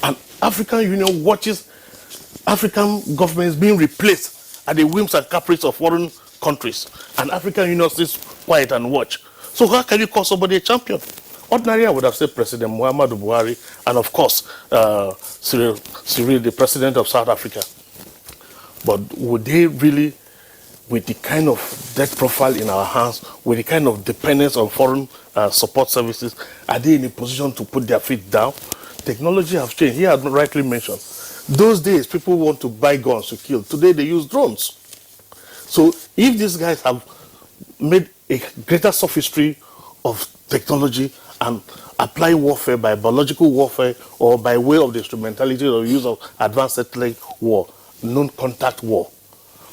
and African Union watches African governments being replaced at the whims and caprice of foreign countries, and African Union sits quiet and watch. So how can you call somebody a champion? Ordinarily, I would have said President Muhammadu Buhari, and of course, Cyril, the president of South Africa. But would they really, with the kind of debt profile in our hands, with the kind of dependence on foreign support services, are they in a position to put their feet down? Technology has changed. He had rightly mentioned. Those days, people want to buy guns to kill. Today, they use drones. So if these guys have made a greater sophistry of technology and apply warfare by biological warfare or by way of the instrumentality or use of advanced satellite war, non-contact war,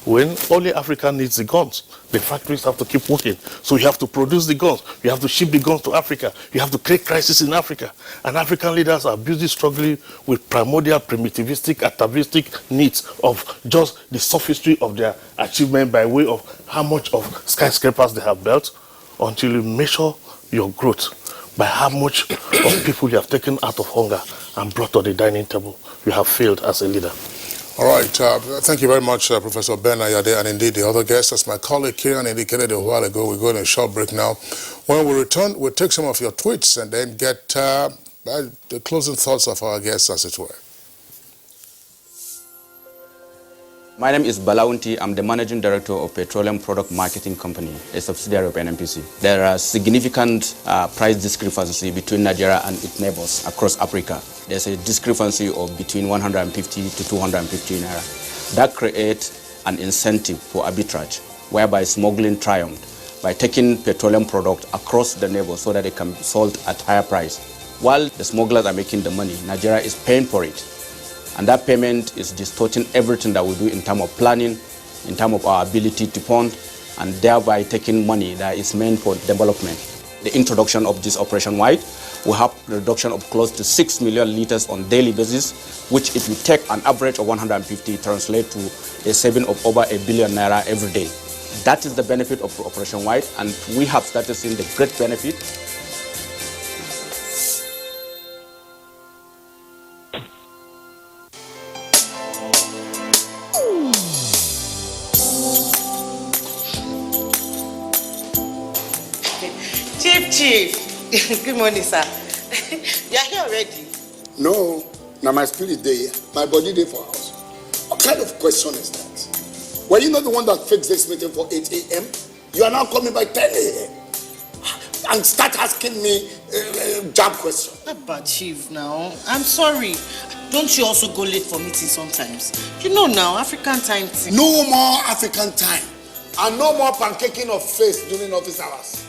when only Africa needs the guns, the factories have to keep working. So you have to produce the guns, you have to ship the guns to Africa, you have to create crisis in Africa. And African leaders are busy struggling with primordial, primitivistic, atavistic needs of just the sophistry of their achievement by way of how much of skyscrapers they have built, until you measure your growth by how much of people you have taken out of hunger and brought to the dining table. You have failed as a leader. All right. Thank you very much, Professor Ben Ayade, and indeed the other guests. As my colleague Kieran indicated a while ago, we're going on a short break now. When we return, we'll take some of your tweets and then get the closing thoughts of our guests, as it were. My name is Balaunti. I'm the Managing Director of Petroleum Product Marketing Company, a subsidiary of NNPC. There are significant price discrepancy between Nigeria and its neighbors across Africa. There's a discrepancy of between 150 to 250 naira. That creates an incentive for arbitrage, whereby smuggling triumphed by taking petroleum products across the neighbors so that they can be sold at higher price. While the smugglers are making the money, Nigeria is paying for it. And that payment is distorting everything that we do in terms of planning, in terms of our ability to fund, and thereby taking money that is meant for development. The introduction of this Operation White will have a reduction of close to 6 million liters on daily basis, which if you take an average of 150, translate to a saving of over 1 billion naira every day. That is the benefit of Operation White, and we have started seeing the great benefit. Chief, good morning, sir. You are here already? No, now my spirit day, my body day for house. What kind of question is that? Were you not the one that fixed this meeting for 8 a.m.? You are now coming by 10 a.m. and start asking me jab questions. But Chief, now, I'm sorry. Don't you also go late for meetings sometimes? You know now, African time. No more African time. And no more pancaking of face during office hours.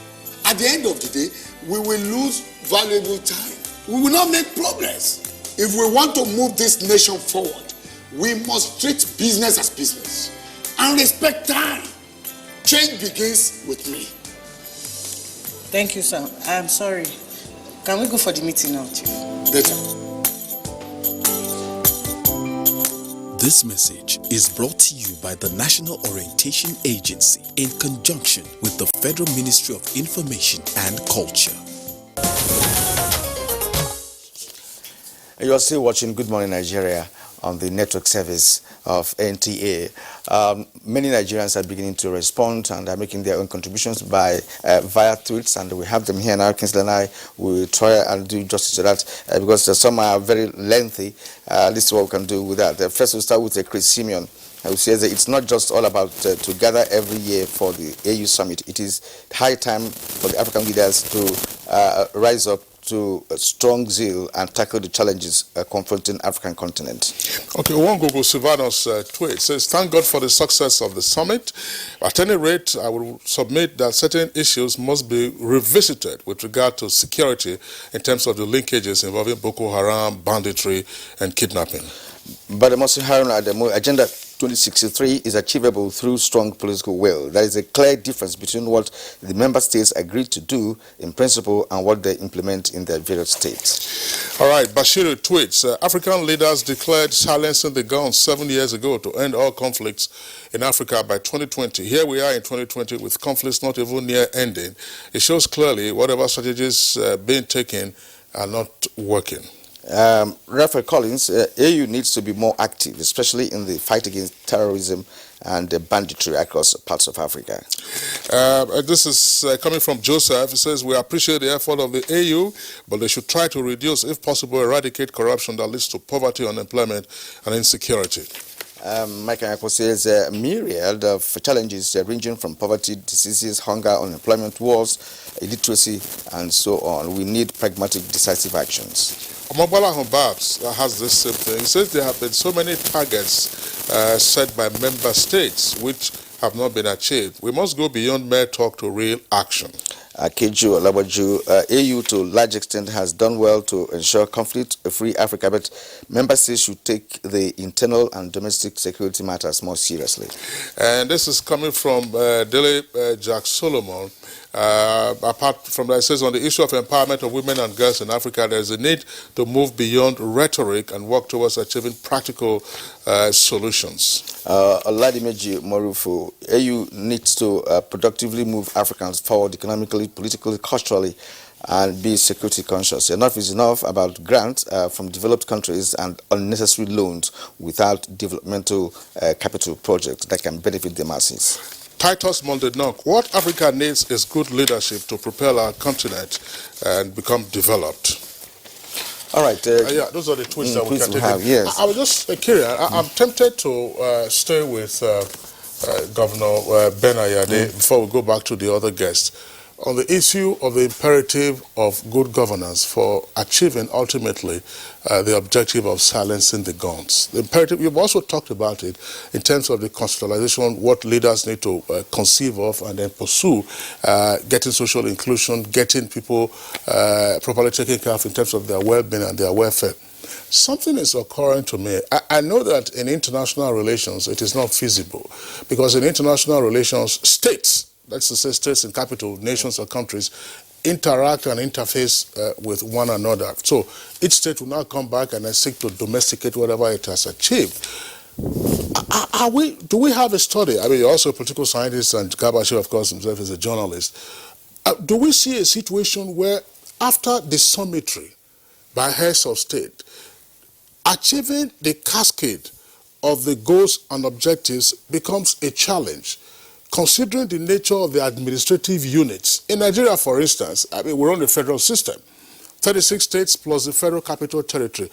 At the end of the day, we will lose valuable time. We will not make progress. If we want to move this nation forward, we must treat business as business and respect time. Change begins with me. Thank you, sir. I'm sorry. Can we go for the meeting now, Chief? Later. This message is brought to you by the National Orientation Agency in conjunction with the Federal Ministry of Information and Culture. You are still watching Good Morning Nigeria on the network service of NTA. Many Nigerians are beginning to respond and are making their own contributions by via tweets, and we have them here now. Kinsley and I will try and do justice to that because some are very lengthy. This is what we can do with that. First, we'll start with Chris Simeon, who says that it's not just all about to gather every year for the AU summit. It is high time for the African leaders to rise up to strong zeal and tackle the challenges confronting African continent. Okay, one Google Silvanos tweet says, thank God for the success of the summit. At any rate, I will submit that certain issues must be revisited with regard to security in terms of the linkages involving Boko Haram, banditry, and kidnapping. But the Mosi Haruna Adamu Agenda 2063 is achievable through strong political will. There is a clear difference between what the member states agreed to do in principle and what they implement in their various states. All right, Bashiru tweets, African leaders declared silencing the guns 7 years ago to end all conflicts in Africa by 2020. Here we are in 2020 with conflicts not even near ending. It shows clearly whatever strategies being taken are not working. Raphael Collins, AU needs to be more active, especially in the fight against terrorism and banditry across parts of Africa. This is coming from Joseph. He says, we appreciate the effort of the AU, but they should try to reduce, if possible, eradicate corruption that leads to poverty, unemployment, and insecurity. Mike Anyako says a myriad of challenges ranging from poverty, diseases, hunger, unemployment, wars, illiteracy, and so on. We need pragmatic, decisive actions. Omobala Humbabs has this same thing. He says there have been so many targets set by member states which have not been achieved. We must go beyond mere talk to real action. Keju Olabaju, AU to a large extent has done well to ensure conflict-free Africa, but member states should take the internal and domestic security matters more seriously. And this is coming from Dele Jack Solomon. Apart from that, it says on the issue of empowerment of women and girls in Africa, there is a need to move beyond rhetoric and work towards achieving practical solutions. Oladimeji Morufu, AU needs to productively move Africans forward economically, politically, culturally, and be security conscious. Enough is enough about grants from developed countries and unnecessary loans without developmental capital projects that can benefit the masses. Titus Mondenok, what Africa needs is good leadership to propel our continent and become developed. All right. Yeah, those are the tweets that we can take. Yes. I was just curious. I'm tempted to stay with Governor Ben Ayade before we go back to the other guests on the issue of the imperative of good governance for achieving ultimately the objective of silencing the guns. The imperative, you've also talked about it in terms of the constitutionalization, what leaders need to conceive of and then pursue, getting social inclusion, getting people properly taken care of in terms of their well-being and their welfare. Something is occurring to me. I know that in international relations it is not feasible because in international relations states, that's to say states and capital, nations or countries, interact and interface with one another. So each state will now come back and seek to domesticate whatever it has achieved. Do we have a study? I mean, you're also a political scientist, and Gabashi, of course, himself is a journalist. Do we see a situation where after the summitry by heads of state, achieving the cascade of the goals and objectives becomes a challenge? Considering the nature of the administrative units. In Nigeria, for instance, I mean, we're on the federal system, 36 states plus the federal capital territory.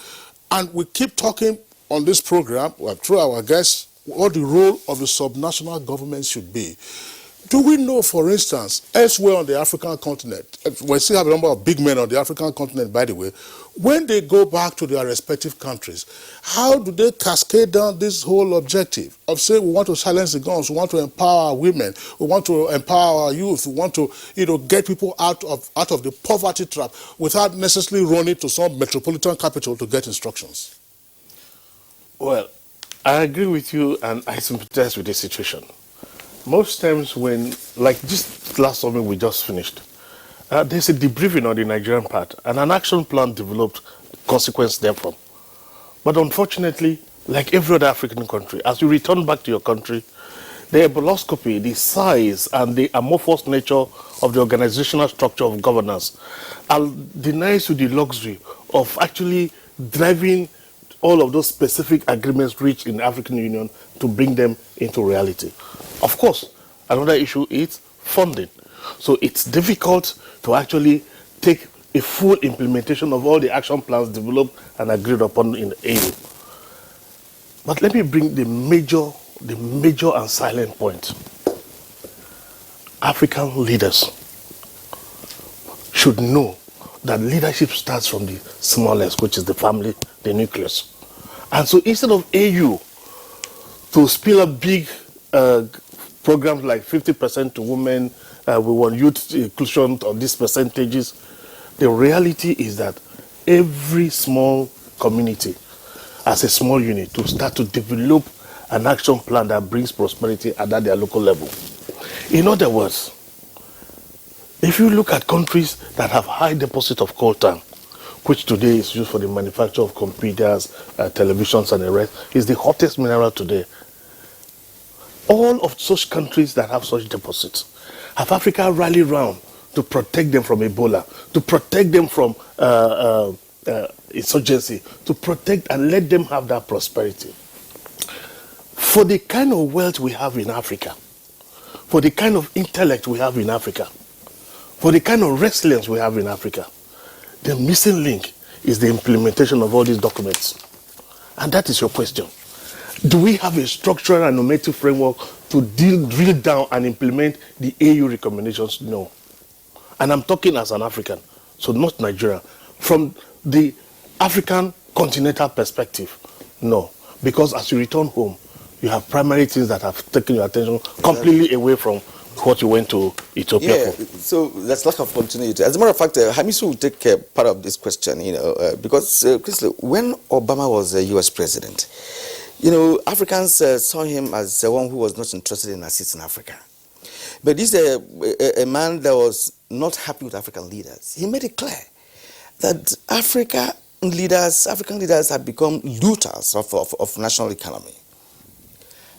And we keep talking on this program, through our guests, what the role of the subnational government should be. Do we know, for instance, elsewhere on the African continent, we still have a number of big men on the African continent, by the way, when they go back to their respective countries, how do they cascade down this whole objective of saying we want to silence the guns, we want to empower our women, we want to empower our youth, we want to get people out of the poverty trap without necessarily running to some metropolitan capital to get instructions? Well, I agree with you and I sympathize with this situation. Most times when, like this last summit we just finished, there's a debriefing on the Nigerian part and an action plan developed, consequence therefrom. But unfortunately, like every other African country, as you return back to your country, the eboloscopy, the size and the amorphous nature of the organizational structure of governance denies you the luxury of actually driving all of those specific agreements reached in the African Union to bring them into reality. Of course, another issue is funding. So it's difficult to actually take a full implementation of all the action plans developed and agreed upon in the AU. But let me bring the major and silent point. African leaders should know that leadership starts from the smallest, which is the family, the nucleus. And so instead of AU to spill up big programs like 50% to women, we want youth inclusion of these percentages, the reality is that every small community, as a small unit, to start to develop an action plan that brings prosperity at their local level. In other words, if you look at countries that have high deposit of coltan, which today is used for the manufacture of computers, televisions and the rest, is the hottest mineral today. All of such countries that have such deposits have Africa rally round to protect them from Ebola, to protect them from insurgency, to protect and let them have that prosperity. For the kind of wealth we have in Africa, for the kind of intellect we have in Africa, for the kind of resilience we have in Africa, the missing link is the implementation of all these documents. And that is your question. Do we have a structural and normative framework to drill down and implement the AU recommendations? No. And I'm talking as an African, so not Nigeria. From the African continental perspective, no. Because as you return home, you have primary things that have taken your attention completely away from what you went to Ethiopia for. So there's lack of continuity. As a matter of fact, Hamisu will take part of this question, because when Obama was a U.S. president, Africans saw him as one who was not interested in assisting Africa. But this is a man that was not happy with African leaders. He made it clear that African leaders have become looters of national economy.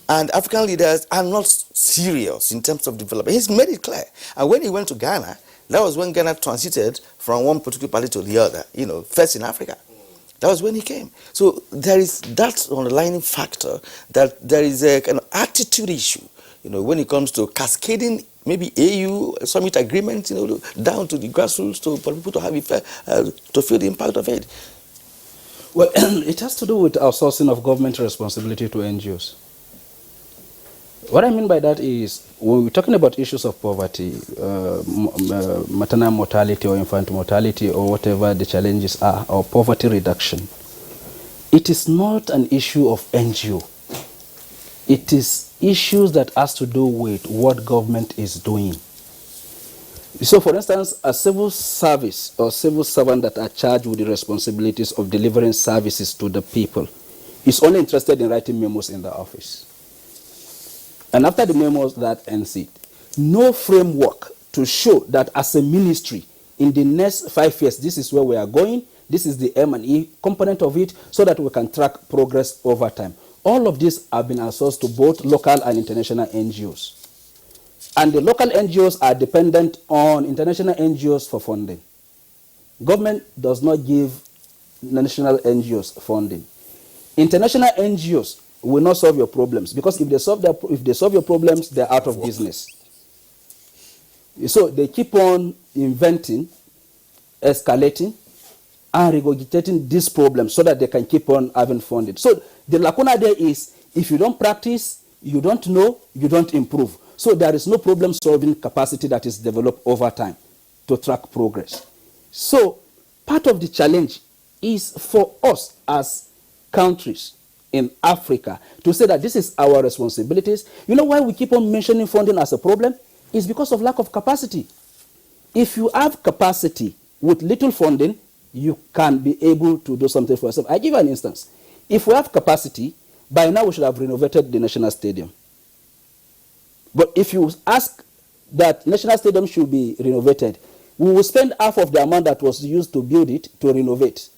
And African leaders are not serious in terms of development. He's made it clear. And when he went to Ghana, that was when Ghana transited from one political party to the other, first in Africa. That was when he came. So there is that underlying factor that there is a kind of attitude issue, when it comes to cascading maybe AU summit agreements, down to the grassroots for people to have to feel the impact of it. Well, it has to do with outsourcing of government responsibility to NGOs. What I mean by that is, when we're talking about issues of poverty, maternal mortality or infant mortality or whatever the challenges are, or poverty reduction, it is not an issue of NGO. It is issues that has to do with what government is doing. So, for instance, a civil service or civil servant that are charged with the responsibilities of delivering services to the people is only interested in writing memos in the office. And after the memos, that ends it. No framework to show that as a ministry, in the next 5 years, this is where we are going, this is the M&E component of it, so that we can track progress over time. All of these have been outsourced to both local and international NGOs. And the local NGOs are dependent on international NGOs for funding. Government does not give national NGOs funding. International NGOs will not solve your problems, because if they solve your problems, they're out of business. So they keep on inventing, escalating, and regurgitating these problems so that they can keep on having funding. So the lacuna there is, if you don't practice, you don't know, you don't improve. So there is no problem solving capacity that is developed over time to track progress. So part of the challenge is for us as countries in Africa to say that this is our responsibilities. You know why we keep on mentioning funding as a problem? It's because of lack of capacity. If you have capacity with little funding, you can be able to do something for yourself. I give you an instance. If we have capacity, by now we should have renovated the National Stadium. But if you ask that National Stadium should be renovated, we will spend half of the amount that was used to build it to renovate.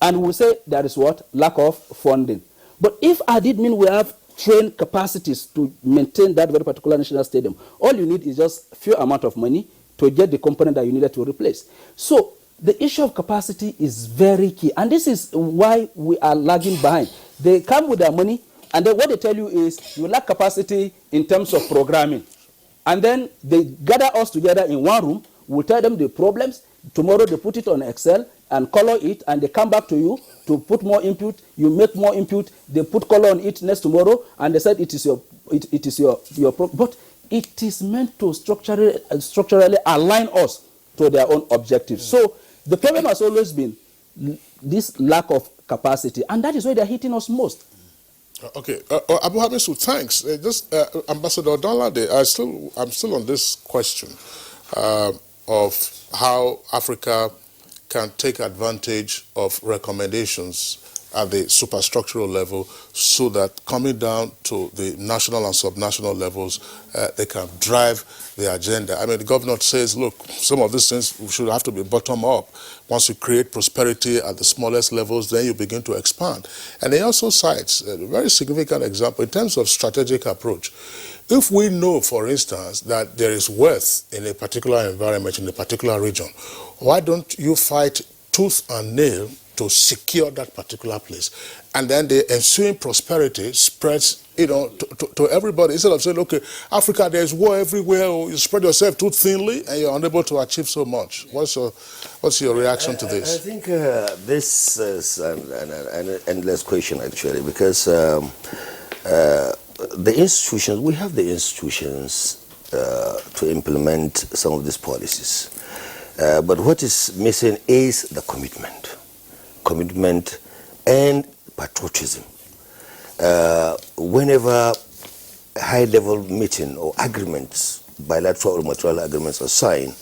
And we will say there is what? Lack of funding. But if I did mean we have trained capacities to maintain that very particular National Stadium, all you need is just a few amount of money to get the component that you needed to replace. So the issue of capacity is very key. And this is why we are lagging behind. They come with their money, and then what they tell you is you lack capacity in terms of programming. And then they gather us together in one room. We'll tell them the problems. Tomorrow they put it on Excel and color it, and they come back to you to put more input. You make more input. They put color on it next tomorrow, and they said it is your problem. But it is meant to structurally align us to their own objectives. So the problem has always been this lack of capacity, and that is why they're hitting us most. Okay, Abu Hamisu, thanks. Ambassador Danlade, I'm still on this question of how Africa can take advantage of recommendations at the superstructural level so that coming down to the national and subnational levels, they can drive the agenda. I mean, the governor says, look, some of these things should have to be bottom up. Once you create prosperity at the smallest levels, then you begin to expand. And he also cites a very significant example in terms of strategic approach. If we know, for instance, that there is wealth in a particular environment, in a particular region, why don't you fight tooth and nail to secure that particular place? And then the ensuing prosperity spreads, to everybody. Instead of saying, okay, Africa, there's war everywhere, or you spread yourself too thinly and you're unable to achieve so much. What's your reaction to this? I think this is an endless question, actually, because the institutions, we have the institutions to implement some of these policies. But what is missing is the commitment and patriotism. Whenever high-level meeting or agreements, bilateral or multilateral agreements are signed,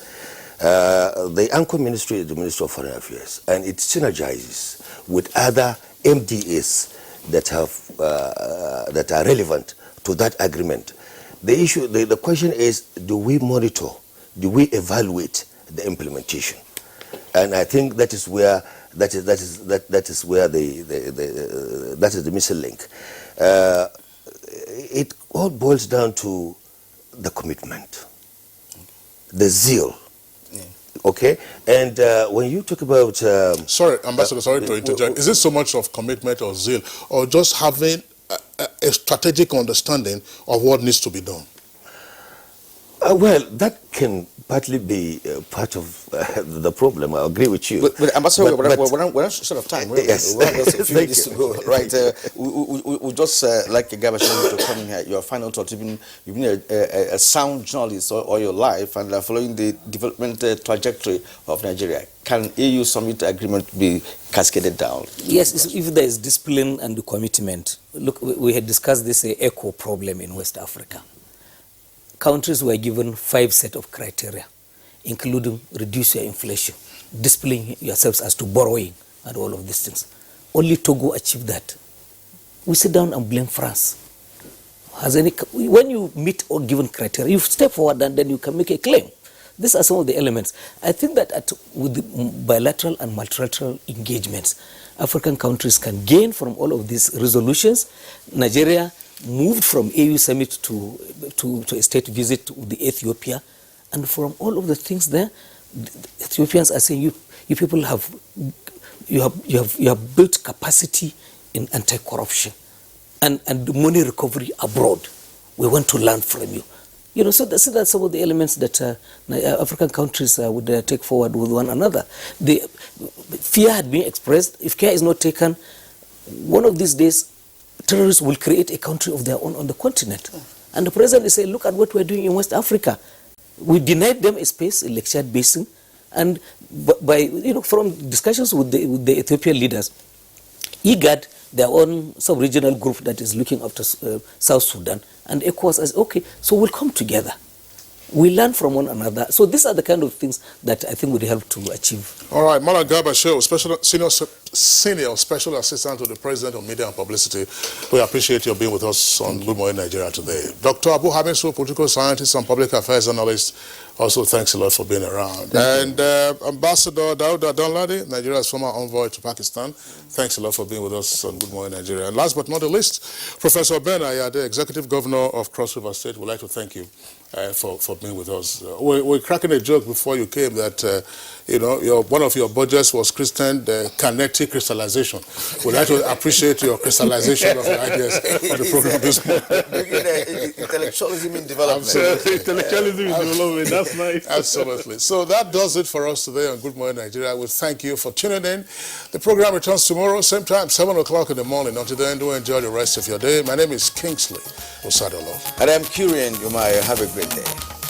the anchor ministry is the Ministry of Foreign Affairs, and it synergizes with other MDAs that are relevant to that agreement. The question is, do we monitor, do we evaluate the implementation? And I think that is where that is the missing link. It all boils down to the commitment, the zeal. Okay, and when you talk about sorry, Ambassador, sorry to interject. Is it so much of commitment or zeal, or just having a strategic understanding of what needs to be done? Well, that can partly be part of the problem. I agree with you. But Ambassador, we're not short of time. Yes. We have just a few minutes to go. Right. We just like Gabashan to come in here. Your final thoughts. You've been a sound journalist all your life, and following the development trajectory of Nigeria. Can AU summit agreement be cascaded down? Yes, if there is discipline and the commitment. Look, we had discussed this echo problem in West Africa. Countries were given 5 sets of criteria, including reduce your inflation, discipline yourselves as to borrowing, and all of these things. Only Togo achieved that. We sit down and blame France. When you meet all given criteria, you step forward and then you can make a claim. These are some of the elements. I think that with the bilateral and multilateral engagements, African countries can gain from all of these resolutions. Nigeria moved from AU summit to a state visit with the Ethiopia, and from all of the things there, the Ethiopians are saying you people have built capacity in anti-corruption and money recovery abroad. We want to learn from you. So that's some of the elements that African countries would take forward with one another. The fear had been expressed. If care is not taken, one of these days, terrorists will create a country of their own on the continent. And the president is saying, look at what we're doing in West Africa. We denied them a space in Lake Chad Basin, and from discussions with the Ethiopian leaders, IGAD, their own sub-regional group that is looking after South Sudan, and ECOWAS says, okay, so we'll come together. We learn from one another. So these are the kind of things that I think would help to achieve. All right, Malagaba Shehu, Senior Senior Special Assistant to the President of Media and Publicity. We appreciate your being with us on Good Morning Nigeria today. Dr. Abu Hamisu, political scientist and public affairs analyst, also thanks a lot for being around. And Ambassador Dauda Donladi, Nigeria's former envoy to Pakistan, thanks a lot for being with us on Good Morning Nigeria. And last but not the least, Professor Ben Ayade, Executive Governor of Cross River State, would like to thank you for being with us. We're cracking a joke before you came that one of your budgets was christened kinetic crystallization. We'd like to appreciate your crystallization of your ideas on the program this morning. Intellectualism in development. Absolutely. Intellectualism in development. That's nice. Absolutely. So that does it for us today on Good Morning Nigeria. We thank you for tuning in. The program returns tomorrow, same time, 7 o'clock in the morning. Until then, do enjoy the rest of your day. My name is Kingsley Osadolo. And I'm Kurian Umaya. Have a great day.